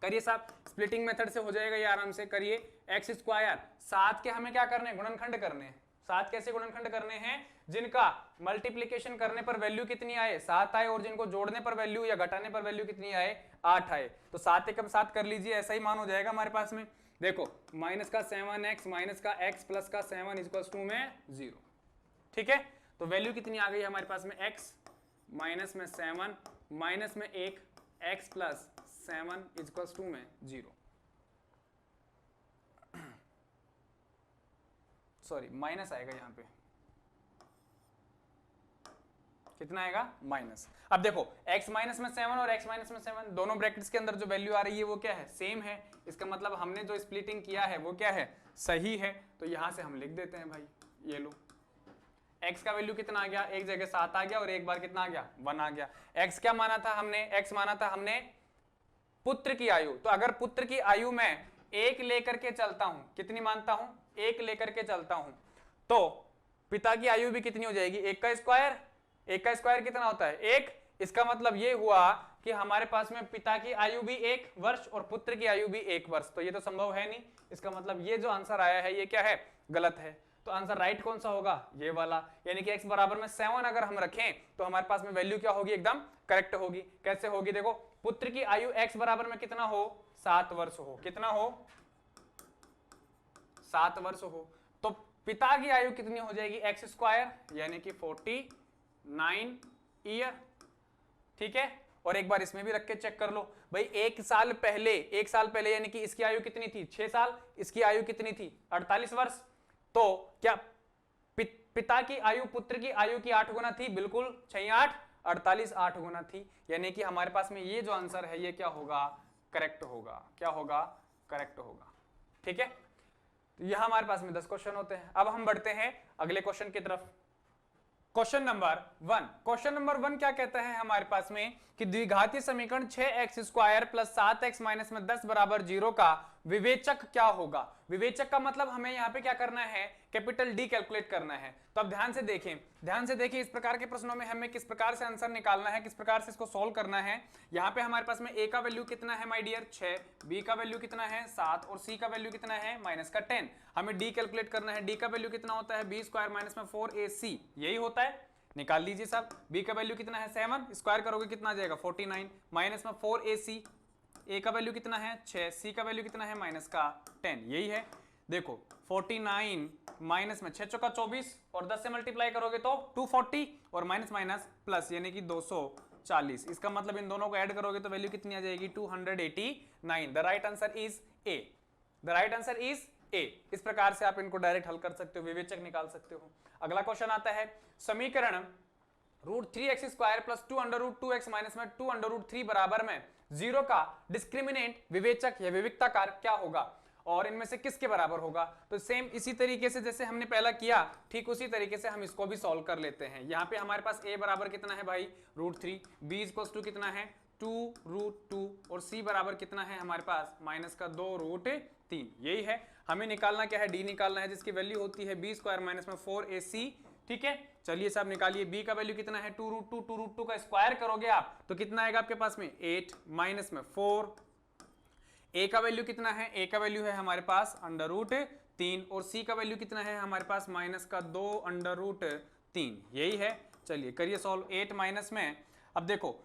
करिए साहब, स्प्लिटिंग मेथड से हो जाएगा ये आराम से। करिए, एक्स स्क्वायर 7 के हमें क्या करने हैं, गुणनखंड करने हैं। 7 कैसे गुणनखंड करने हैं, जिनका मल्टीप्लिकेशन करने पर वैल्यू कितनी आए, 7 आए, और जिनको जोड़ने पर वैल्यू या घटाने पर वैल्यू कितनी आए, 8 आए। तो 7 एकम 7 कर लीजिए, ऐसा ही मान हो जाएगा हमारे पास में। देखो, माइनस का 7x माइनस का x प्लस का 7 इक्वल्स टू में 0। ठीक है, तो वैल्यू कितनी आ गई हमारे पास में, x माइनस में 7 माइनस में 1 x प्लस 7 इक्वल्स टू में 0। सॉरी, माइनस आएगा यहाँ पे, कितना आएगा, माइनस। अब देखो, x माइनस में 7 और x माइनस में 7 दोनों ब्रैकेट्स के अंदर जो वैल्यू आ रही है वो क्या है, सेम है। इसका मतलब हमने जो स्प्लिटिंग किया है वो क्या है, सही है। तो यहां से हम लिख देते हैं भाई, ये लो, x का वैल्यू कितना आ गया, एक जगह 7 आ गया और एक बार कितना आ गया 1 आ गया। x क्या माना था हमने, x माना था हमने पुत्र की आयु। तो अगर पुत्र की आयु मैं 1 लेकर के चलता हूं, कितनी मानता हूं, 1 लेकर के चलता हूं, तो पिता की आयु भी कितनी हो जाएगी, 1 का स्क्वायर। 1 का स्क्वायर कितना होता है 1। इसका मतलब ये हुआ कि हमारे पास में पिता की आयु भी 1 वर्ष और पुत्र की आयु भी 1 वर्ष, तो ये तो संभव है नहीं। इसका मतलब ये जो आंसर आया है ये क्या है, गलत है। तो आंसर राइट कौन सा होगा, ये वाला, यानी कि x बराबर में 7 अगर हम रखें तो हमारे पास में वैल्यू क्या होगी, एकदम करेक्ट होगी। कैसे होगी, देखो पुत्र की आयु x बराबर में कितना हो, 7 वर्ष हो, कितना हो 7 वर्ष हो, तो पिता की आयु कितनी हो जाएगी x स्क्वायर, यानी कि 49 ईयर। ठीक है, और एक बार इसमें भी रख के चेक कर लो भाई, एक साल पहले यानी कि इसकी आयु कितनी थी 6 साल, इसकी आयु कितनी थी 48 वर्ष। तो क्या पिता की आयु पुत्र की आयु की 8 गुना थी, बिल्कुल 6 8 48 8 गुना थी, यानी कि हमारे पास में ये जो आंसर है ये क्या होगा, करेक्ट होगा। क्या होगा, करेक्ट होगा। ठीक है, तो यह हमारे पास में 10 क्वेश्चन होते हैं। अब हम बढ़ते हैं अगले क्वेश्चन की तरफ। क्वेश्चन नंबर 1, क्वेश्चन नंबर 1 क्या कहता है हमारे पास में कि द्विघातीय समीकरण 6x square plus 7x minus में 10 बराबर 0 का विवेचक क्या होगा। विवेचक का मतलब हमें यहाँ पे क्या करना है, कैपिटल डी कैलकुलेट करना है। तो अब ध्यान से देखें इस प्रकार के प्रश्नों में हमें किस प्रकार से आंसर निकालना है, किस प्रकार से इसको सोल्व करना है। यहाँ पे हमारे पास में a का वैल्यू कितना है माय डियर 6, b का वैल्यू कितना है 7 और c का वैल्यू कितना है माइनस का 10। हमें d कैलकुलेट करना है, d का वैल्यू कितना होता है b स्क्वायर माइनस में 4ac, यही होता है, निकाल लीजिए सब। b का वैल्यू कितना है 7, स्क्वायर करोगे कितना आ जाएगा 49 माइनस में 4ac, a का वैल्यू कितना है 6, c का वैल्यू कितना है माइनस का 10, यही है। देखो 49 माइनस में 6 चौका 24 और 10 से मल्टीप्लाई करोगे तो 240 और माइनस माइनस प्लस यानी कि 240। इसका मतलब इन दोनों को ऐड करोगे तो वैल्यू कितनी आ जाएगी 289। The right answer is a, the right answer is a. इस प्रकार से आप इनको डायरेक्ट हल कर सकते हो, विवेचक निकाल सकते हो। अगला क्वेश्चन आता है, समीकरण √3x square plus 2√2x minus में 2√3 बराबर में 0 का डिस्क्रिमिनेंट विवेचक या विविक्ताकार क्या होगा और इनमें से किसके बराबर होगा। तो सेम इसी तरीके से जैसे हमने पहला किया, ठीक उसी तरीके से हम इसको भी सॉल्व कर लेते हैं। यहाँ पे हमारे पास a बराबर कितना है भाई √3, b इक्वल्स टू कितना है 2√2 और c बराबर कितना है हमारे पास माइनस का 2√3, यही है। हमें निकालना क्या है, d निकालना है जिसकी वैल्यू होती है b स्क्वायर माइनस में 4ac। ठीक है, चलिए साहब निकालिए, b का वैल्यू कितना है 2√2 का स्क्वायर करोगे आप तो कितना आएगा आपके पास में 8 माइनस में 4। a का वैल्यू कितना है, a का वैल्यू है हमारे पास √3 और c का वैल्यू कितना है हमारे पास माइनस का 2√3, यही है। चलिए करिए सॉल्व। 8 माइनस में, अब देखो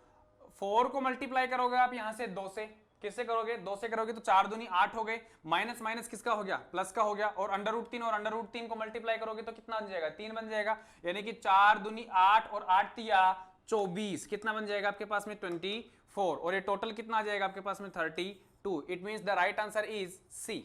4 को मल्टीप्लाई करोगे आप यहाँ से 2 से, किससे करोगे 2 से करोगे तो 4 दूनी 8 हो गए, माइनस माइनस किसका हो गया प्लस का हो गया, और √3 और √3 को मल्टीप्लाई करोगे तो कितना बन जाएगा 3 बन जाएगा, यानी कि 4 दूनी 8 और 8 तिया 24, कितना बन जाएगा आपके पास में 24, और ये टोटल कितना आ जाएगा आपके पास में 32। It means the right answer is C,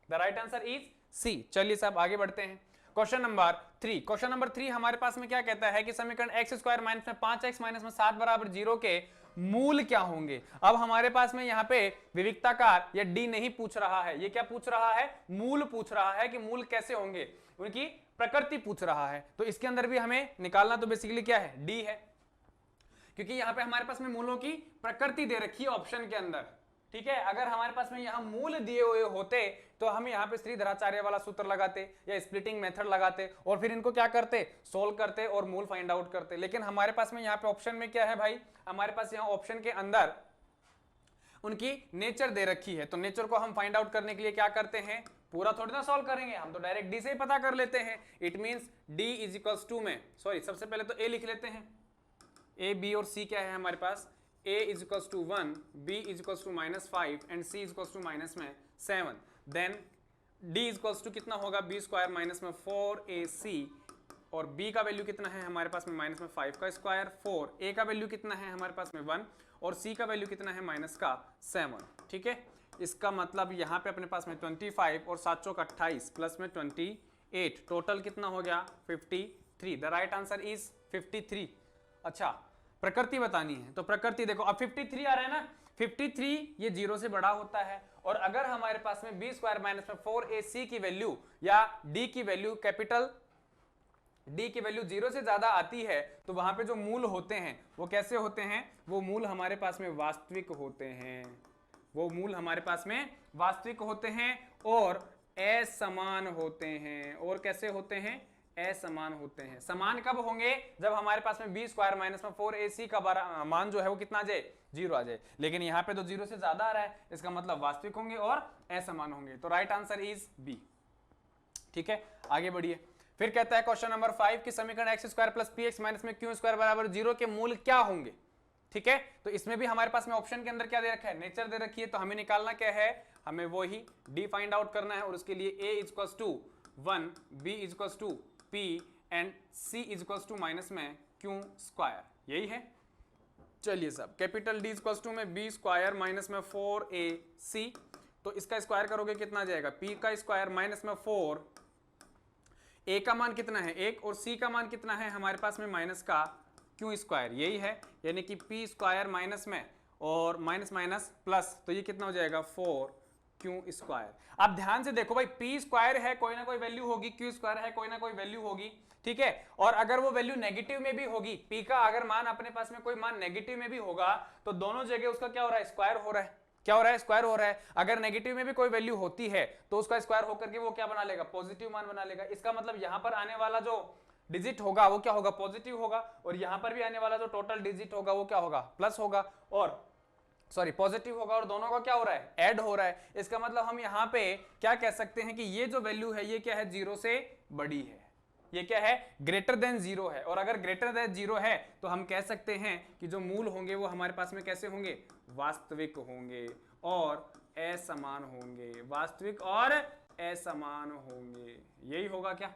the right answer is C. चलिए साहब आगे बढ़ते हैं। क्वेश्चन नंबर 3, क्वेश्चन नंबर 3 हमारे पास में क्या कहता है कि समीकरण x स्क्वायर माइनस में 5x माइनस में 7 बराबर 0 के मूल क्या होंगे। अब हमारे पास में यहाँ पे विविक्ताकार या डी नहीं पूछ रहा है, ये क्या पूछ रहा है, मूल पूछ रहा है कि मूल कैसे होंगे, उनकी प्रकृति पूछ रहा है। तो इसके अंदर भी हमें निकालना तो बेसिकली क्या है, डी है, क्योंकि यहाँ पे हमारे पास में मूलों की प्रकृति दे रखी है ऑप्शन के अंदर। ठीक है, अगर हमारे पास में यहाँ मूल दिए हुए होते तो हम यहाँ पे श्रीधराचार्य वाला सूत्र लगाते या स्प्लिटिंग मेथड लगाते और फिर इनको क्या करते, सोल्व करते और मूल फाइंड आउट करते। लेकिन हमारे पास में यहाँ पे ऑप्शन में क्या है भाई, हमारे पास यहाँ ऑप्शन के अंदर उनकी नेचर दे रखी है। तो नेचर को हम फाइंड आउट करने के लिए क्या करते हैं, पूरा थोड़ी ना सॉल्व करेंगे, हम तो डायरेक्ट डी से ही पता कर लेते हैं। It means D is equals to में, सॉरी सबसे पहले तो ए लिख लेते हैं, ए बी और सी क्या है हमारे पास, a is equals to 1, b is equals to -5 and c is equals to -7. Then d is equals to कितना होगा b स्क्वायर माइनस में 4ac और b का वैल्यू कितना है हमारे पास में माइनस में 5 का स्क्वायर 4, a का वैल्यू कितना है हमारे पास में 1 और c का वैल्यू कितना है माइनस का 7। ठीक है, इसका मतलब यहाँ पे अपने पास में 25 और 7 चौक 28 प्लस में 28, टोटल कितना हो गया 53। The right answer is 53। अच्छा, प्रकृति बतानी है तो प्रकृति देखो, अब 53 आ रहा है ना, 53 ये 0 से बड़ा होता है, और अगर हमारे पास में b स्क्वायर माइनस में 4ac की वैल्यू या d की वैल्यू कैपिटल डी की वैल्यू 0 से ज्यादा आती है तो वहां पे जो मूल होते हैं वो कैसे होते हैं, वो मूल हमारे पास में वास्तविक होते हैं, वो मूल हमारे पास में वास्तविक होते हैं और असमान होते हैं। और कैसे होते हैं, असमान होते हैं। समान कब होंगे, जब हमारे पास में बी स्क्वायर माइनस में 4ac का मान जो है वो कितना आ जाए, 0 आ जाए। लेकिन यहाँ पे तो 0 से ज्यादा आ रहा है, इसका मतलब वास्तविक होंगे और असमान होंगे। तो राइट आंसर इज बी। ठीक है, आगे बढ़िए। फिर कहता है क्वेश्चन नंबर 5 की समीकरण x square plus P x minus में क्यू स्क्वायर बराबर 0 के मूल क्या होंगे। ठीक है, तो इसमें भी हमारे पास में ऑप्शन के अंदर क्या दे रखा है, नेचर दे रखी है। तो हमें निकालना क्या है, हमें वो ही डी फाइंड आउट करना है। और उसके लिए a is equals to 1, b is equals to p and c is equals to minus में q स्क्वायर, यही है। चलिए साहब, capital D is equals to में b स्क्वायर माइनस में 4ac, तो इसका स्क्वायर करोगे कितना आ जाएगा, p का स्क्वायर माइनस में 4, a का मान कितना है 1 और c का मान कितना है हमारे पास में माइनस का q स्क्वायर, यही है। यानी कि p स्क्वायर माइनस में और माइनस माइनस प्लस, तो ये कितना हो जाएगा 4q स्क्वायर। अब ध्यान से देखो भाई, p स्क्वायर है, कोई ना कोई वैल्यू होगी, q स्क्वायर है, कोई ना कोई वैल्यू होगी। ठीक है, और अगर वो वैल्यू नेगेटिव में भी होगी, p का अगर मान अपने पास में कोई मान नेगेटिव में भी होगा तो दोनों जगह उसका क्या हो रहा है, स्क्वायर हो रहा है। क्या हो रहा है, स्क्वायर हो रहा है। अगर नेगेटिव में भी कोई वैल्यू होती है तो उसका स्क्वायर होकर के वो क्या बना लेगा, पॉजिटिव मान बना लेगा। इसका मतलब यहां पर आने वाला जो डिजिट होगा वो क्या होगा, पॉजिटिव होगा। और यहां पर भी आने वाला जो टोटल डिजिट होगा वो क्या होगा, प्लस होगा, और सॉरी पॉजिटिव होगा। और दोनों का क्या हो रहा है, ऐड हो रहा है। इसका मतलब हम यहाँ पे क्या कह सकते हैं कि ये जो वैल्यू है ये क्या है, 0 से बड़ी है। ये क्या है, ग्रेटर देन 0 है। और अगर ग्रेटर देन 0 है तो हम कह सकते हैं कि जो मूल होंगे वो हमारे पास में कैसे होंगे, वास्तविक होंगे और असमान होंगे। वास्तविक और असमान होंगे, यही होगा क्या।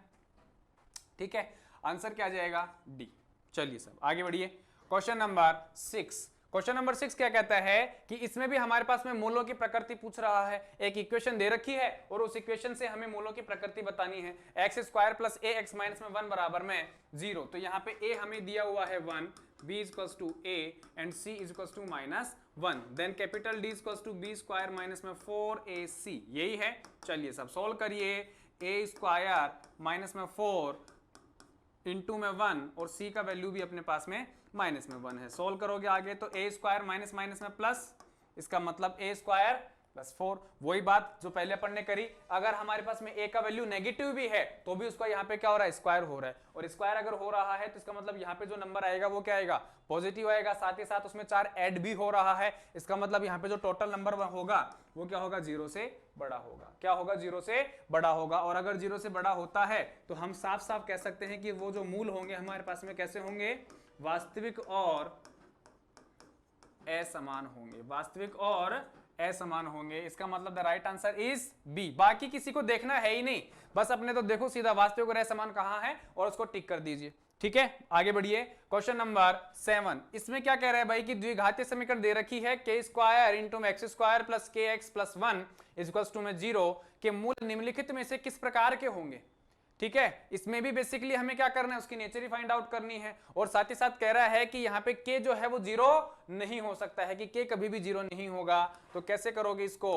ठीक है, आंसर क्या आ जाएगा, डी। चलिए सब आगे बढ़िए। क्वेश्चन नंबर 6, क्वेश्चन नंबर 6 क्या कहता है कि इसमें भी हमारे पास में मूलों की प्रकृति पूछ रहा है। एक इक्वेशन दे रखी है और उस इक्वेशन से हमें मूलों की प्रकृति बतानी है। एक्स स्क्वायर प्लस ए एक्स माइनस में 1 बराबर में 0। तो यहाँ पे a हमें दिया हुआ है 1, b is equals to a and c is equals to minus 1। Then capital D is equals to b square minus में 4ac, यही है। चलिए सब सोल्व करिए। a स्क्वायर माइनस में 4 इंटू में 1 और c का वैल्यू भी अपने पास में माइनस में 1 है। सोल्व करोगे आगे तो a स्क्वायर माइनस माइनस में प्लस, इसका मतलब a स्क्वायर प्लस 4। वही बात जो पहले अपन ने करी, अगर हमारे पास में a का वैल्यू नेगेटिव भी है तो भी उसका यहाँ पे क्या हो रहा है, स्क्वायर हो रहा है। और स्क्वायर अगर हो रहा है तो इसका मतलब यहाँ पे जो नंबर आएगा वो क्या आएगा, पॉजिटिव आएगा। साथ ही साथ उसमें 4 ऐड भी हो रहा है। इसका मतलब यहाँ पे जो टोटल नंबर होगा वो क्या होगा, 0 से बड़ा होगा। क्या होगा, 0 से बड़ा होगा। और अगर 0 से बड़ा होता है तो हम साफ साफ कह सकते हैं कि वो जो मूल होंगे हमारे पास में कैसे होंगे, वास्तविक और असमान होंगे। वास्तविक और असमान होंगे। इसका मतलब the right answer is B. बाकी किसी को देखना है ही नहीं, बस अपने तो देखो सीधा वास्तविक और असमान कहां है और उसको टिक कर दीजिए। ठीक है, आगे बढ़िए। क्वेश्चन नंबर 7, इसमें क्या कह रहा है भाई कि द्विघातीय समीकरण दे रखी है k square into x square plus k x plus 1 is equals to में 0 के मूल निम्नलिखित में से किस प्रकार के होंगे। ठीक है, इसमें भी बेसिकली हमें क्या करना है, उसकी नेचर ही फाइंड आउट करनी है। और साथ ही साथ कह रहा है कि यहाँ पे k जो है वो 0 नहीं हो सकता है, कि k कभी भी 0 नहीं होगा। तो कैसे करोगे इसको,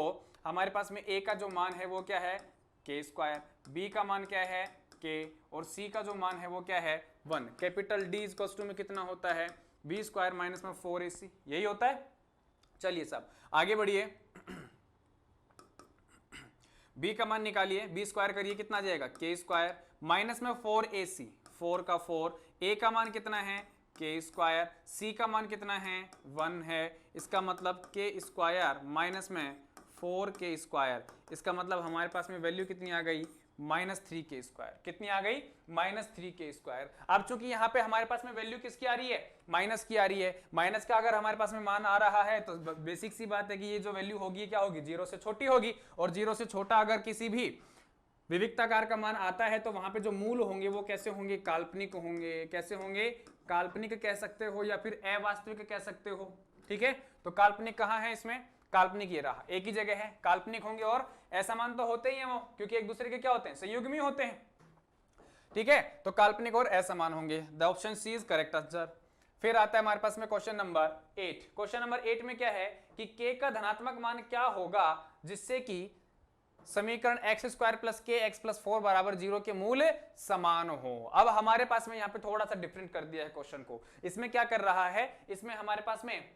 हमारे पास में a का जो मान है वो क्या है, k स्क्वायर, b का मान क्या है k, और c का जो मान है वो क्या है 1। कैपिटल D इज टू में कितना होता है, b स्क्वायर माइनस में 4ac, यही होता है। चलिए सब आगे बढ़िए। b का मान निकालिए, b स्क्वायर करिए, कितना आ जाएगा k स्क्वायर माइनस में 4ac, 4 का 4, a का मान कितना है k स्क्वायर, c का मान कितना है 1 है। इसका मतलब k स्क्वायर माइनस में 4k स्क्वायर, इसका मतलब हमारे पास में वैल्यू कितनी आ गई, -3k स्क्वायर। कितनी आ गई, -3k स्क्वायर। अब चूंकि यहाँ पे हमारे पास में वैल्यू किसकी आ रही है, माइनस की आ रही है। माइनस का अगर हमारे पास में मान आ रहा है तो बेसिक सी बात है कि ये जो वैल्यू होगी क्या होगी, 0 से छोटी होगी। और 0 से छोटा अगर किसी भी विविक्ताकार का मान आता है तो वहां पे जो मूल होंगे वो कैसे होंगे, काल्पनिक होंगे। कैसे होंगे, काल्पनिक कह सकते हो या फिर अवास्तविक कह सकते हो। ठीक है, तो काल्पनिक कहाँ है, इसमें काल्पनिक ये रहा, एक ही जगह है। काल्पनिक होंगे और असमान तो होते ही हैं वो, क्योंकि एक दूसरे के क्या होते हैं, संयुग्मी होते हैं। ठीक है, तो काल्पनिक और असमान होंगे। The option C is correct answer. फिर आता है हमारे पास में क्वेश्चन नंबर 8। क्वेश्चन नंबर 8 में क्या है कि k का धनात्मक मान क्या होगा जिससे कि समीकरण x square plus k x plus 4 बराबर 0 के मूल समान हो। अब हमारे पास में यहाँ पे थोड़ा सा डिफरेंट कर दिया है क्वेश्चन को। इसमें क्या कर रहा है, इसमें हमारे पास में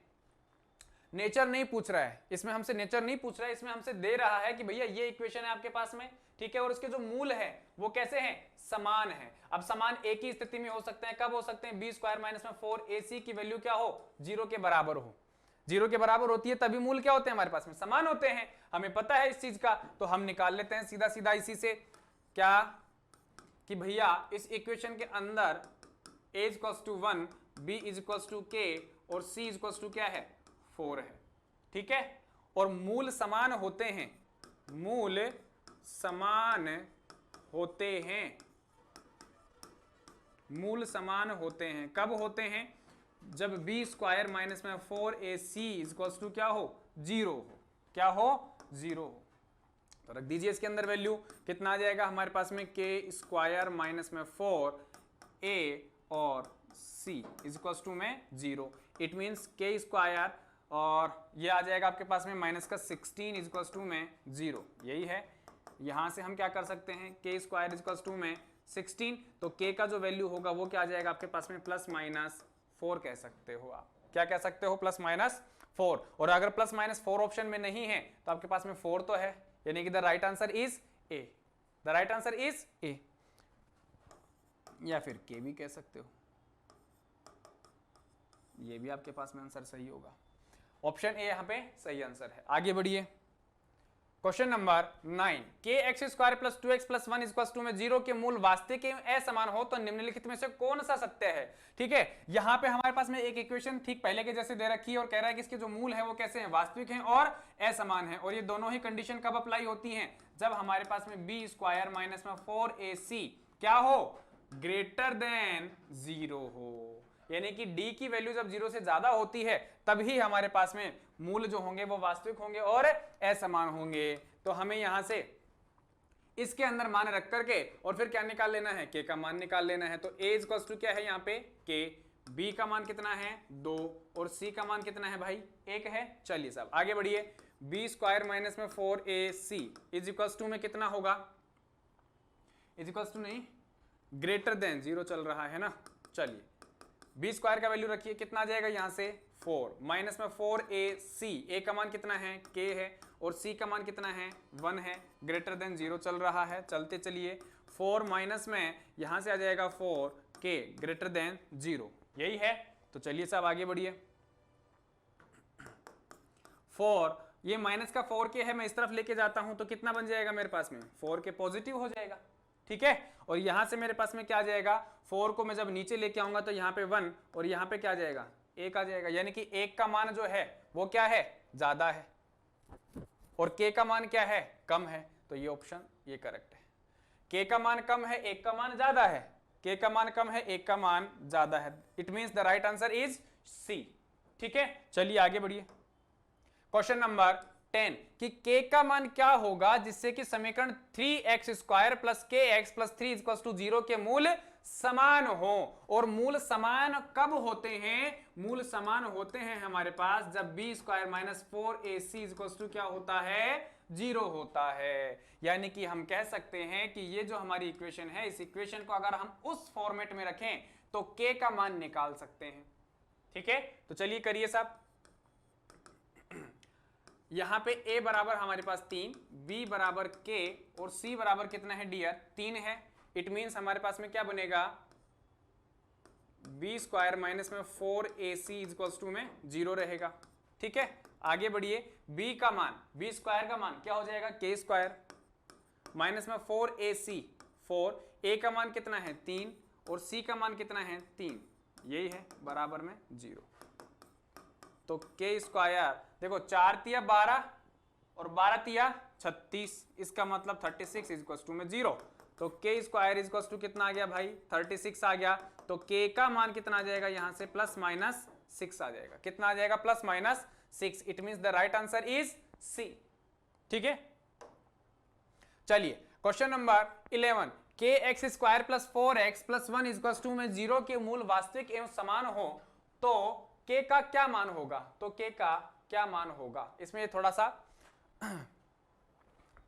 नेचर नहीं पूछ रहा है, इसमें हमसे नेचर नहीं पूछ रहा है, इसमें हमसे दे रहा है कि भैया ये इक्वेशन है आपके पास में, ठीक है, और उसके जो मूल है वो कैसे हैं, समान है। अब समान एक ही स्थिति में हो सकते हैं, कब हो सकते हैं, बी स्क्वायर माइनस में 4ac की वैल्यू क्या हो, 0 के बराबर हो। 0 के बराबर होती है तभी मूल क्या होते हैं हमारे पास में, समान होते हैं। हमें पता है इस चीज का, तो हम निकाल लेते हैं सीधा सीधा इसी से, क्या कि भैया इस इक्वेशन के अंदर a equals to 1, b equals to k और c इक्वल्स टू क्या है, 4 है, ठीक है। और मूल समान होते हैं, मूल समान होते हैं, मूल समान होते हैं, कब होते हैं, जब b स्क्वायर माइनस में 4ac इक्वल्स टू क्या हो, 0 हो, क्या हो, 0 हो। तो रख दीजिए इसके अंदर वैल्यू, कितना आ जाएगा हमारे पास में, k स्क्वायर माइनस में 4a और c इक्वल्स टू में 0। इट मीन्स k स्क्वायर और ये आ जाएगा आपके पास में माइनस का 16 इक्वल्स टू में 0, यही है। यहां से हम क्या कर सकते हैं, k स्क्वायर इक्वल्स टू में 16, तो k का जो वैल्यू होगा वो क्या आ जाएगा आपके पास में, प्लस माइनस 4 कह सकते हो आप, क्या कह सकते हो, प्लस माइनस 4। और अगर प्लस माइनस 4 ऑप्शन में नहीं है तो आपके पास में 4 तो है, यानी कि the right answer is a, the right answer is a, या फिर के भी कह सकते हो, ये भी आपके पास में आंसर सही होगा। ऑप्शन ए यहाँ पे सही आंसर है। आगे बढ़िए, क्वेश्चन नंबर 9, के x square plus 2x plus 1 equals to में 0 के मूल वास्तविक एवं असमान हो तो निम्नलिखित में से कौन सा सत्य है। ठीक है, यहाँ पे हमारे पास में एक इक्वेशन ठीक पहले के जैसे दे रखी है और कह रहा है कि इसके जो मूल है वो कैसे हैं, वास्तविक हैं और असमान है। और ये दोनों ही कंडीशन कब अप्लाई होती हैं, जब हमारे पास में बी स्क्वायर माइनस में 4ac क्या हो, ग्रेटर देन 0 हो, यानी कि d की वैल्यू जब 0 से ज्यादा होती है तभी हमारे पास में मूल जो होंगे वो वास्तविक होंगे और असमान होंगे। तो हमें यहां से इसके अंदर मान रख करके और फिर क्या निकाल लेना है, k का मान निकाल लेना है। तो a इक्वल्स टू क्या है यहाँ पे k, b का मान कितना है 2 और c का मान कितना है भाई 1 है। चलिए साहब आगे बढ़िए, b स्क्वायर माइनस में 4ac इज इक्वल्स टू में कितना होगा, इज इक्वल्स टू नहीं, ग्रेटर देन 0 चल रहा है ना। चलिए बी स्क्वायर का वैल्यू रखिए, कितना आ जाएगा यहाँ से 4 माइनस में 4ac, a का मान कितना है k है और c का मान कितना है 1 है, ग्रेटर देन 0 चल रहा है। चलते चलिए 4 माइनस में यहाँ से आ जाएगा 4k ग्रेटर देन 0, यही है। तो चलिए साहब आगे बढ़िए, 4 ये माइनस का 4k है, मैं इस तरफ लेके जाता हूं तो कितना बन जाएगा मेरे पास में 4k पॉजिटिव हो जाएगा, ठीक है। और यहां से मेरे पास में क्या आ जाएगा, 4 को मैं जब नीचे लेके आऊंगा तो यहाँ पे 1 और यहाँ पे क्या आ जाएगा 1 आ जाएगा, यानी कि 1 का मान जो है वो क्या है, ज्यादा है और k का मान क्या है, कम है। तो ये ऑप्शन ये करेक्ट है, k का मान कम है 1 का मान ज्यादा है, k का मान कम है 1 का मान ज्यादा है। It means the right answer is C, ठीक है। चलिए आगे बढ़िए, क्वेश्चन नंबर 10 कि k का मान क्या होगा जिससे कि समीकरण 3x square plus k x plus 3 equals to 0 के मूल समान हो। और मूल समान कब होते हैं, मूल समान होते हैं हमारे पास जब b square minus 4ac equals to क्या होता है, 0 होता है। यानी कि हम कह सकते हैं कि ये जो हमारी इक्वेशन है, इस इक्वेशन को अगर हम उस फॉर्मेट में रखें तो k का मान निकाल सकते हैं, ठीक है। तो चलिए करिए साहब, यहां पे a बराबर हमारे पास 3, b बराबर k और c बराबर कितना है डियर 3 है। इट मींस हमारे पास में क्या बनेगा, b स्क्वायर माइनस में 4ac इक्वल्स टू में 0 रहेगा, ठीक है। आगे बढ़िए, b का मान, b स्क्वायर का मान क्या हो जाएगा k स्क्वायर माइनस में 4ac 4, a का मान कितना है 3 और c का मान कितना है 3, यही है बराबर में 0। तो k स्क्वायर देखो 4 तिया 12 और 12 तिया 36, इसका मतलब 36 इक्वल्स टू में 0। तो k स्क्वायर इक्वल्स टू कितना आ गया भाई 36 आ गया। तो k का मान कितना आ जाएगा यहां से प्लस माइनस 6 आ जाएगा, कितना आ जाएगा plus minus 6। It means the right answer is C, ठीक है। चलिए क्वेश्चन नंबर 11 के x square plus 4x plus 1 equals to में 0 के मूल वास्तविक एवं समान हो तो k का क्या मान होगा, तो k का क्या मान होगा। इसमें थोड़ा सा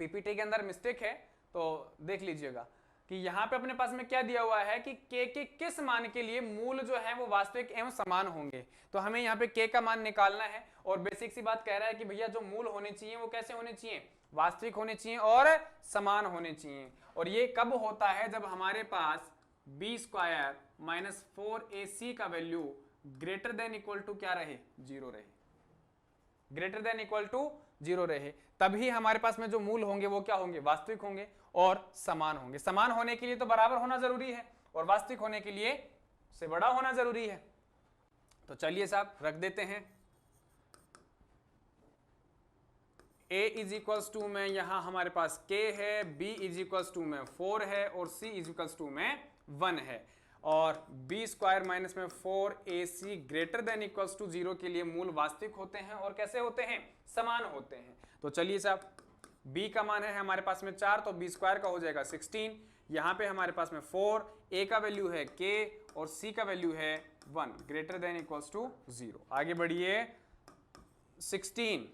पीपीटी के अंदर मिस्टेक है तो देख लीजिएगा कि यहाँ पे अपने पास में क्या दिया हुआ है कि k के किस मान के लिए मूल जो है वो वास्तविक एवं समान होंगे। तो हमें यहाँ पे k का मान निकालना है और बेसिक सी बात कह रहा है कि भैया जो मूल होने चाहिए वो कैसे होने चाहिए, वास्तविक होने चाहिए और समान होने चाहिए। और ये कब होता है, जब हमारे पास b स्क्वायर माइनस 4ac का value greater than equal to क्या रहे, 0 रहे, ग्रेटर देन इक्वल टू 0 रहे, तभी हमारे पास में जो मूल होंगे वो क्या होंगे, वास्तविक होंगे और समान होंगे। समान होने के लिए तो बराबर होना जरूरी है और वास्तविक होने के लिए से बड़ा होना जरूरी है। तो चलिए साहब रख देते हैं a इज इक्वल्स टू में यहां हमारे पास k है, b इज इक्वल्स टू में 4 है और c इज इक्वल्स टू में 1 है। और b स्क्वायर माइनस में 4ac greater than equals to 0 के लिए मूल वास्तविक होते हैं और कैसे होते हैं, समान होते हैं। तो चलिए साहब b का मान है हमारे पास में 4, तो b स्क्वायर का हो जाएगा 16, यहाँ पे हमारे पास में 4, a का वैल्यू है k और c का वैल्यू है 1 ग्रेटर देन इक्वल्स टू 0। आगे बढ़िए 16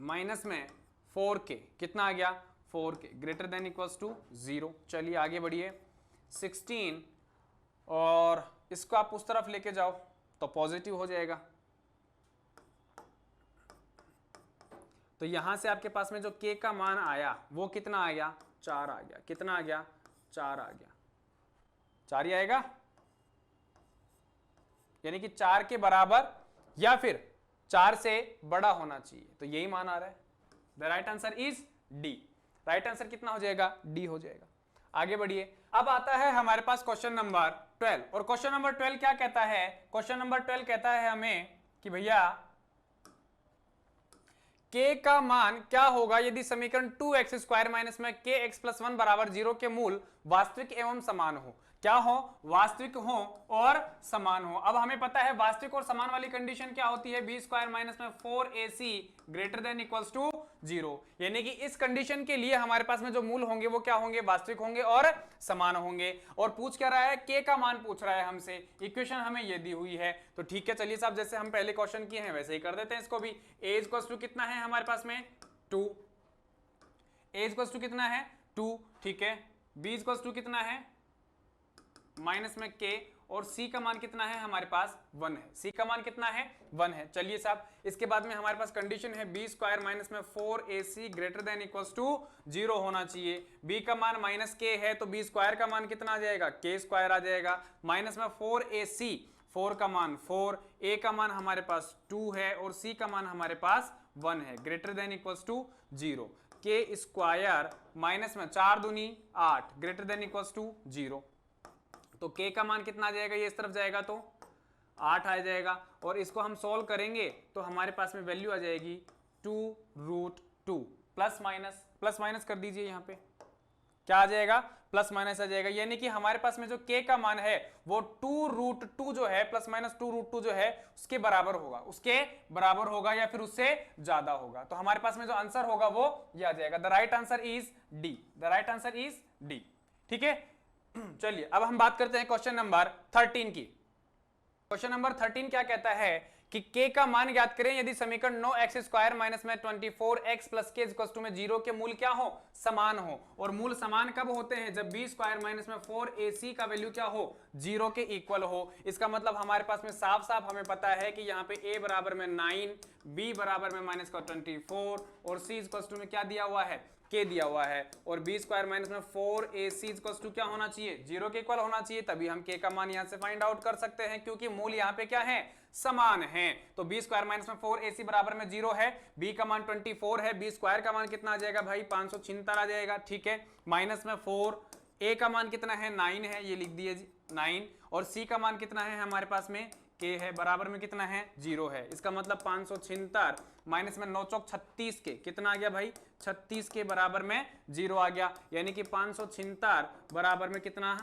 माइनस में 4k कितना आ गया, 4k greater than equals to 0। चलिए आगे बढ़िए 16 और इसको आप उस तरफ लेके जाओ तो पॉजिटिव हो जाएगा। तो यहां से आपके पास में जो k का मान आया वो कितना आ गया, 4 आ गया। कितना आ गया, 4 आ गया, 4 ही आएगा, यानी कि 4 के बराबर या फिर 4 से बड़ा होना चाहिए। तो यही मान आ रहा है। The right answer is D. Right answer कितना हो जाएगा, डी हो जाएगा। आगे बढ़िए, अब आता है हमारे पास क्वेश्चन नंबर 12 और क्वेश्चन नंबर 12 क्या कहता है, क्वेश्चन नंबर 12 कहता है हमें कि भैया k का मान क्या होगा यदि समीकरण 2x स्क्वायर माइनस में kx प्लस 1 बराबर 0 के मूल वास्तविक एवं समान हो। क्या हो, वास्तविक हो और समान हो। अब हमें पता है वास्तविक और समान वाली कंडीशन क्या होती है, b स्क्वायर माइनस में 4ac greater than equals to 0, यानी कि इस कंडीशन के लिए हमारे पास में जो मूल होंगे वो क्या होंगे, वास्तविक होंगे और समान होंगे। और पूछ क्या रहा है, k का मान पूछ रहा है हमसे, इक्वेशन हमें ये दी हुई है। तो ठीक है, चलिए साहब जैसे हम पहले क्वेश्चन किए हैं वैसे ही कर देते हैं इसको भी। a इक्वल्स टू कितना है हमारे पास में 2, a इक्वल्स टू कितना है 2, ठीक है। b इक्वल्स टू कितना है माइनस में k और c का मान कितना है हमारे पास 1 है, c का मान कितना है 1 है। चलिए साहब इसके बाद में हमारे पास कंडीशन है b स्क्वायर माइनस में 4ac greater than equals to 0 होना चाहिए। b का मान माइनस k है तो b स्क्वायर का मान कितना आ जाएगा, k स्क्वायर आ जाएगा। माइनस में 4ac, 4 का मान 4, a का मान हमारे पास 2 है और c का मान हमारे पास 1 है greater than equals to 0। k square minus में 4 दूनी 8 ग्रेटर देन इक्वल्स टू 0। तो k का मान कितना आ जाएगा, ये इस तरफ जाएगा तो 8 आ जाएगा और इसको हम सॉल्व करेंगे तो हमारे पास में वैल्यू आ जाएगी 2√2 प्लस माइनस कर दीजिए, यहाँ पे क्या आ जाएगा, प्लस माइनस आ जाएगा। यानी कि हमारे पास में जो k का मान है वो 2√2 जो है प्लस माइनस 2√2 जो है उसके बराबर होगा, उसके बराबर होगा या फिर उससे ज्यादा होगा। तो हमारे पास में जो आंसर होगा वो ये आ जाएगा। The right answer is D, the right answer is D, ठीक है। चलिए अब हम बात करते हैं क्वेश्चन नंबर 13 की। क्वेश्चन नंबर 13 क्या कहता है कि k का मान ज्ञात करें यदि समीकरण 9x स्क्वायर माइनस में 24x plus k equal to में 0 के मूल क्या हो, समान हो। और मूल समान कब होते हैं, जब b स्क्वायर माइनस में 4ac का वैल्यू क्या हो, 0 के इक्वल हो। इसका मतलब हमारे पास में साफ साफ हमें पता है कि यहाँ पे a बराबर में 9, b बराबर में माइनस का 24 और c इक्वल टू में क्या दिया हुआ है, k दिया हुआ है। और b स्क्वायर माइनस में 4ac इक्वल टू क्या होना चाहिए, 0 के इक्वल होना चाहिए, तभी हम k का मान यहाँ से फाइंड आउट कर सकते हैं क्योंकि मूल यहाँ पे क्या है, समान है। तो b स्क्वायर माइनस में 4ac बराबर में 0 है, b का मान 24 है, b स्क्वायर का मान कितना आ जाएगा भाई 576 आ जाएगा, ठीक है। माइनस में 4, a का मान कितना है 9 है, ये लिख दिए 9, और c का मान कितना है हमारे पास में k है, बराबर में कितना है 0 है। इसका मतलब 576 माइनस में 9 चौक 36 के कितना आ गया भाई 36 के बराबर में 0 आ गया, यानी कि 576 बराबर में कितना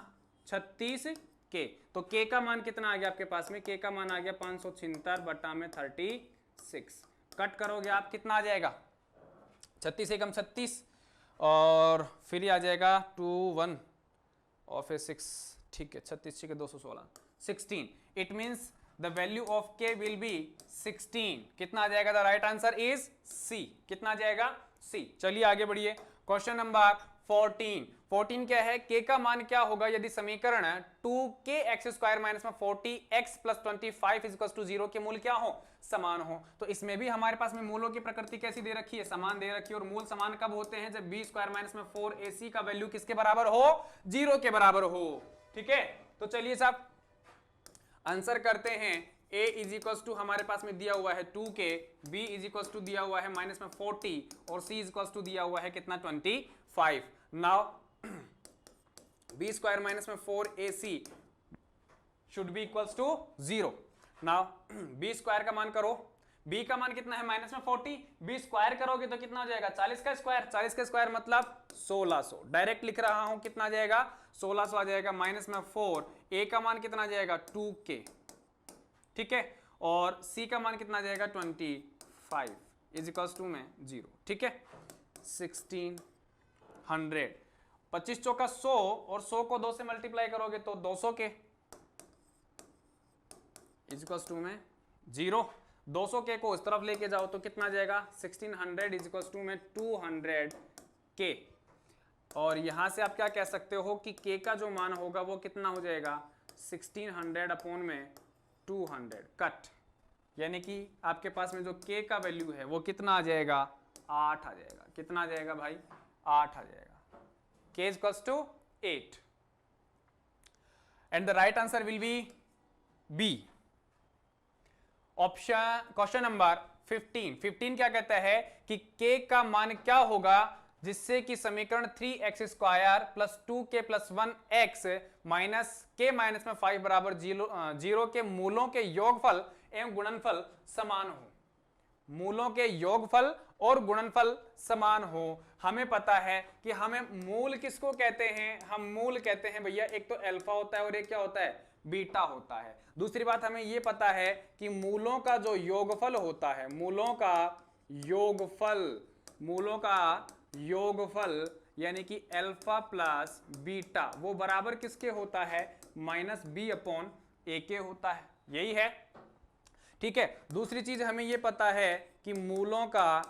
36 के। तो k का मान कितना आ गया आपके पास में, k का मान आ गया 576 बटा में 36। कट करोगे आप कितना आ जाएगा 36 एकम 36 और फिर आ जाएगा 2 1 और फिर 6, ठीक है 36 के 216 16। It means the value of k will be 16। कितना आ जाएगा, the right answer is C। कितना आ जाएगा सी। चलिए आगे बढ़िए, क्वेश्चन नंबर 14 क्या है, k का मान क्या होगा यदि समीकरण 2kx² माइनस में 40x plus 25 is equal to 0 के मूल क्या हो, समान हो। तो इसमें भी हमारे पास में मूलों की प्रकृति कैसी दे रखी है, समान दे रखी है, और मूल समान कब होते हैं, जब b² माइनस में 4ac का वैल्यू किसके बराबर हो, 0 के बराबर हो। ठीक है, तो चलिए साहब आंसर करते हैं। a इज इक्वल टू हमारे पास में दिया हुआ है 2k, b is equal to दिया हुआ है माइनस में 40 और c इज इक्वल टू दिया हुआ है कितना 25। नाउ b² माइनस में 4ac should be equal to 0। Now b² का मान करो, b का मान कितना है माइनस में 40, b² करोगे तो कितना हो जाएगा 40 का स्क्वायर, 40 का स्क्वायर मतलब 1600। डायरेक्ट लिख रहा हूं कितना आ जाएगा 1600 आ जाएगा, माइनस में 4, a का मान कितना आ जाएगा 2k, ठीक है, और c का मान कितना आ जाएगा 25 इज इक्वल्स टू में 0। ठीक है, 1600, 25 चौका 100 और 100 को 2 से मल्टीप्लाई करोगे तो 200 के इज इक्वल्स टू में 0। 200 के को इस तरफ लेके जाओ तो कितना आ जाएगा 1600 इज इक्वल्स टू में 200 के, और यहां से आप क्या कह सकते हो कि k का जो मान होगा वो कितना हो जाएगा 1600 अपॉन में 200 कट, यानी कि आपके पास में जो k का वैल्यू है वो कितना आ जाएगा 8 आ जाएगा। कितना आ जाएगा भाई 8 आ जाएगा, k is equals to 8 and the right answer will be B option. Question number 15 क्या कहता है कि k का मान क्या होगा जिससे कि समीकरण 3x² plus 2k plus 1x minus k minus में 5 बराबर 0 के मूलों के योगफल एवं गुणनफल समान हो। मूलों के योगफल और गुणनफल समान हो। हमें पता है कि हमें मूल किसको कहते हैं, हम मूल कहते हैं भैया एक तो अल्फा होता है और एक क्या होता है बीटा होता है। दूसरी बात हमें यह पता है कि मूलों का जो योगफल होता है, मूलों का योगफल यानी कि अल्फा प्लस बीटा वो बराबर किसके होता है माइनस बी अपॉन ए के होता है, यही है। ठीक है, दूसरी चीज हमें यह पता है कि मूलों का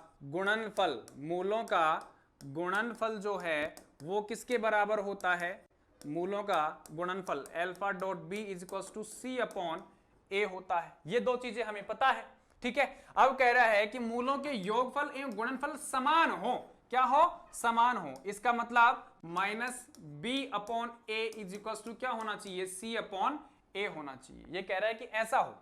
गुणनफल जो है वो किसके बराबर होता है, मूलों का गुणनफल alpha dot b is equal to c upon a होता है। ये दो चीजें हमें पता है। ठीक है, अब कह रहा है कि मूलों के योगफल एवं गुणनफल समान हो। क्या हो, समान हो। इसका मतलब minus b upon a is equal to क्या होना चाहिए सी अपॉन ए होना चाहिए। ये कह रहा है कि ऐसा हो।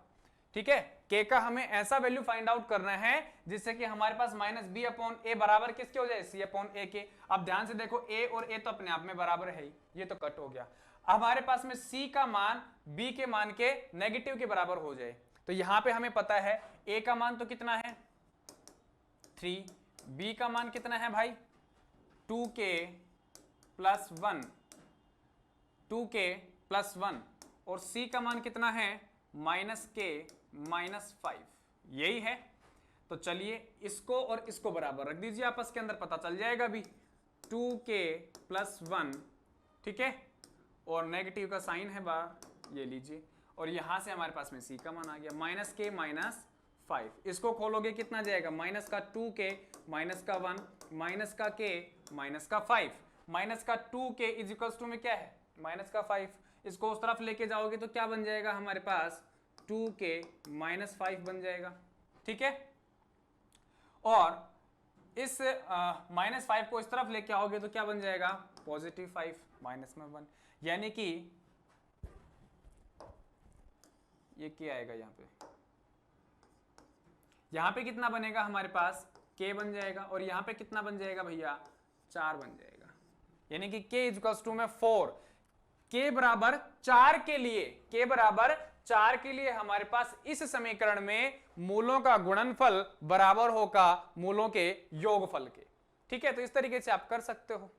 ठीक है, k का हमें ऐसा वैल्यू फाइंड आउट करना है जिससे कि हमारे पास माइनस बी अपॉन ए बराबर किसके हो जाए सी अपॉन ए के। अब ध्यान से देखो a और a तो अपने आप में बराबर है ही, ये तो कट हो गया। हमारे पास में c का मान b के मान के नेगेटिव के बराबर हो जाए तो यहां पे हमें पता है a का मान तो कितना है 3, b का मान कितना है भाई 2k प्लस 1 और c का मान कितना है माइनस k माइनस 5, यही है। तो चलिए इसको और इसको बराबर रख दीजिए आपस के अंदर, पता चल जाएगा भी 2k प्लस 1, ठीक है, और नेगेटिव का साइन है बाहर, ये लीजिए, और यहां से हमारे पास में c का मान आ गया माइनस k माइनस 5। इसको खोलोगे कितना जाएगा माइनस का 2k माइनस का 1 माइनस का k माइनस का 5, माइनस का 2k इज इक्वल टू में क्या है माइनस का 5। इसको उस तरफ लेके जाओगे तो क्या बन जाएगा हमारे पास 2k माइनस 5 बन जाएगा। ठीक है, और इस माइनस 5 को इस तरफ लेके आओगे तो क्या बन जाएगा पॉजिटिव 5 माइनस में 1, यानी कि ये क्या आएगा यहां पे कितना बनेगा हमारे पास k बन जाएगा, और यहां पे कितना बन जाएगा भैया 4 बन जाएगा, यानी कि k इज इक्वल टू में 4। k बराबर 4 के लिए हमारे पास इस समीकरण में मूलों का गुणनफल बराबर होगा मूलों के योगफल के। ठीक है, तो इस तरीके से आप कर सकते हो।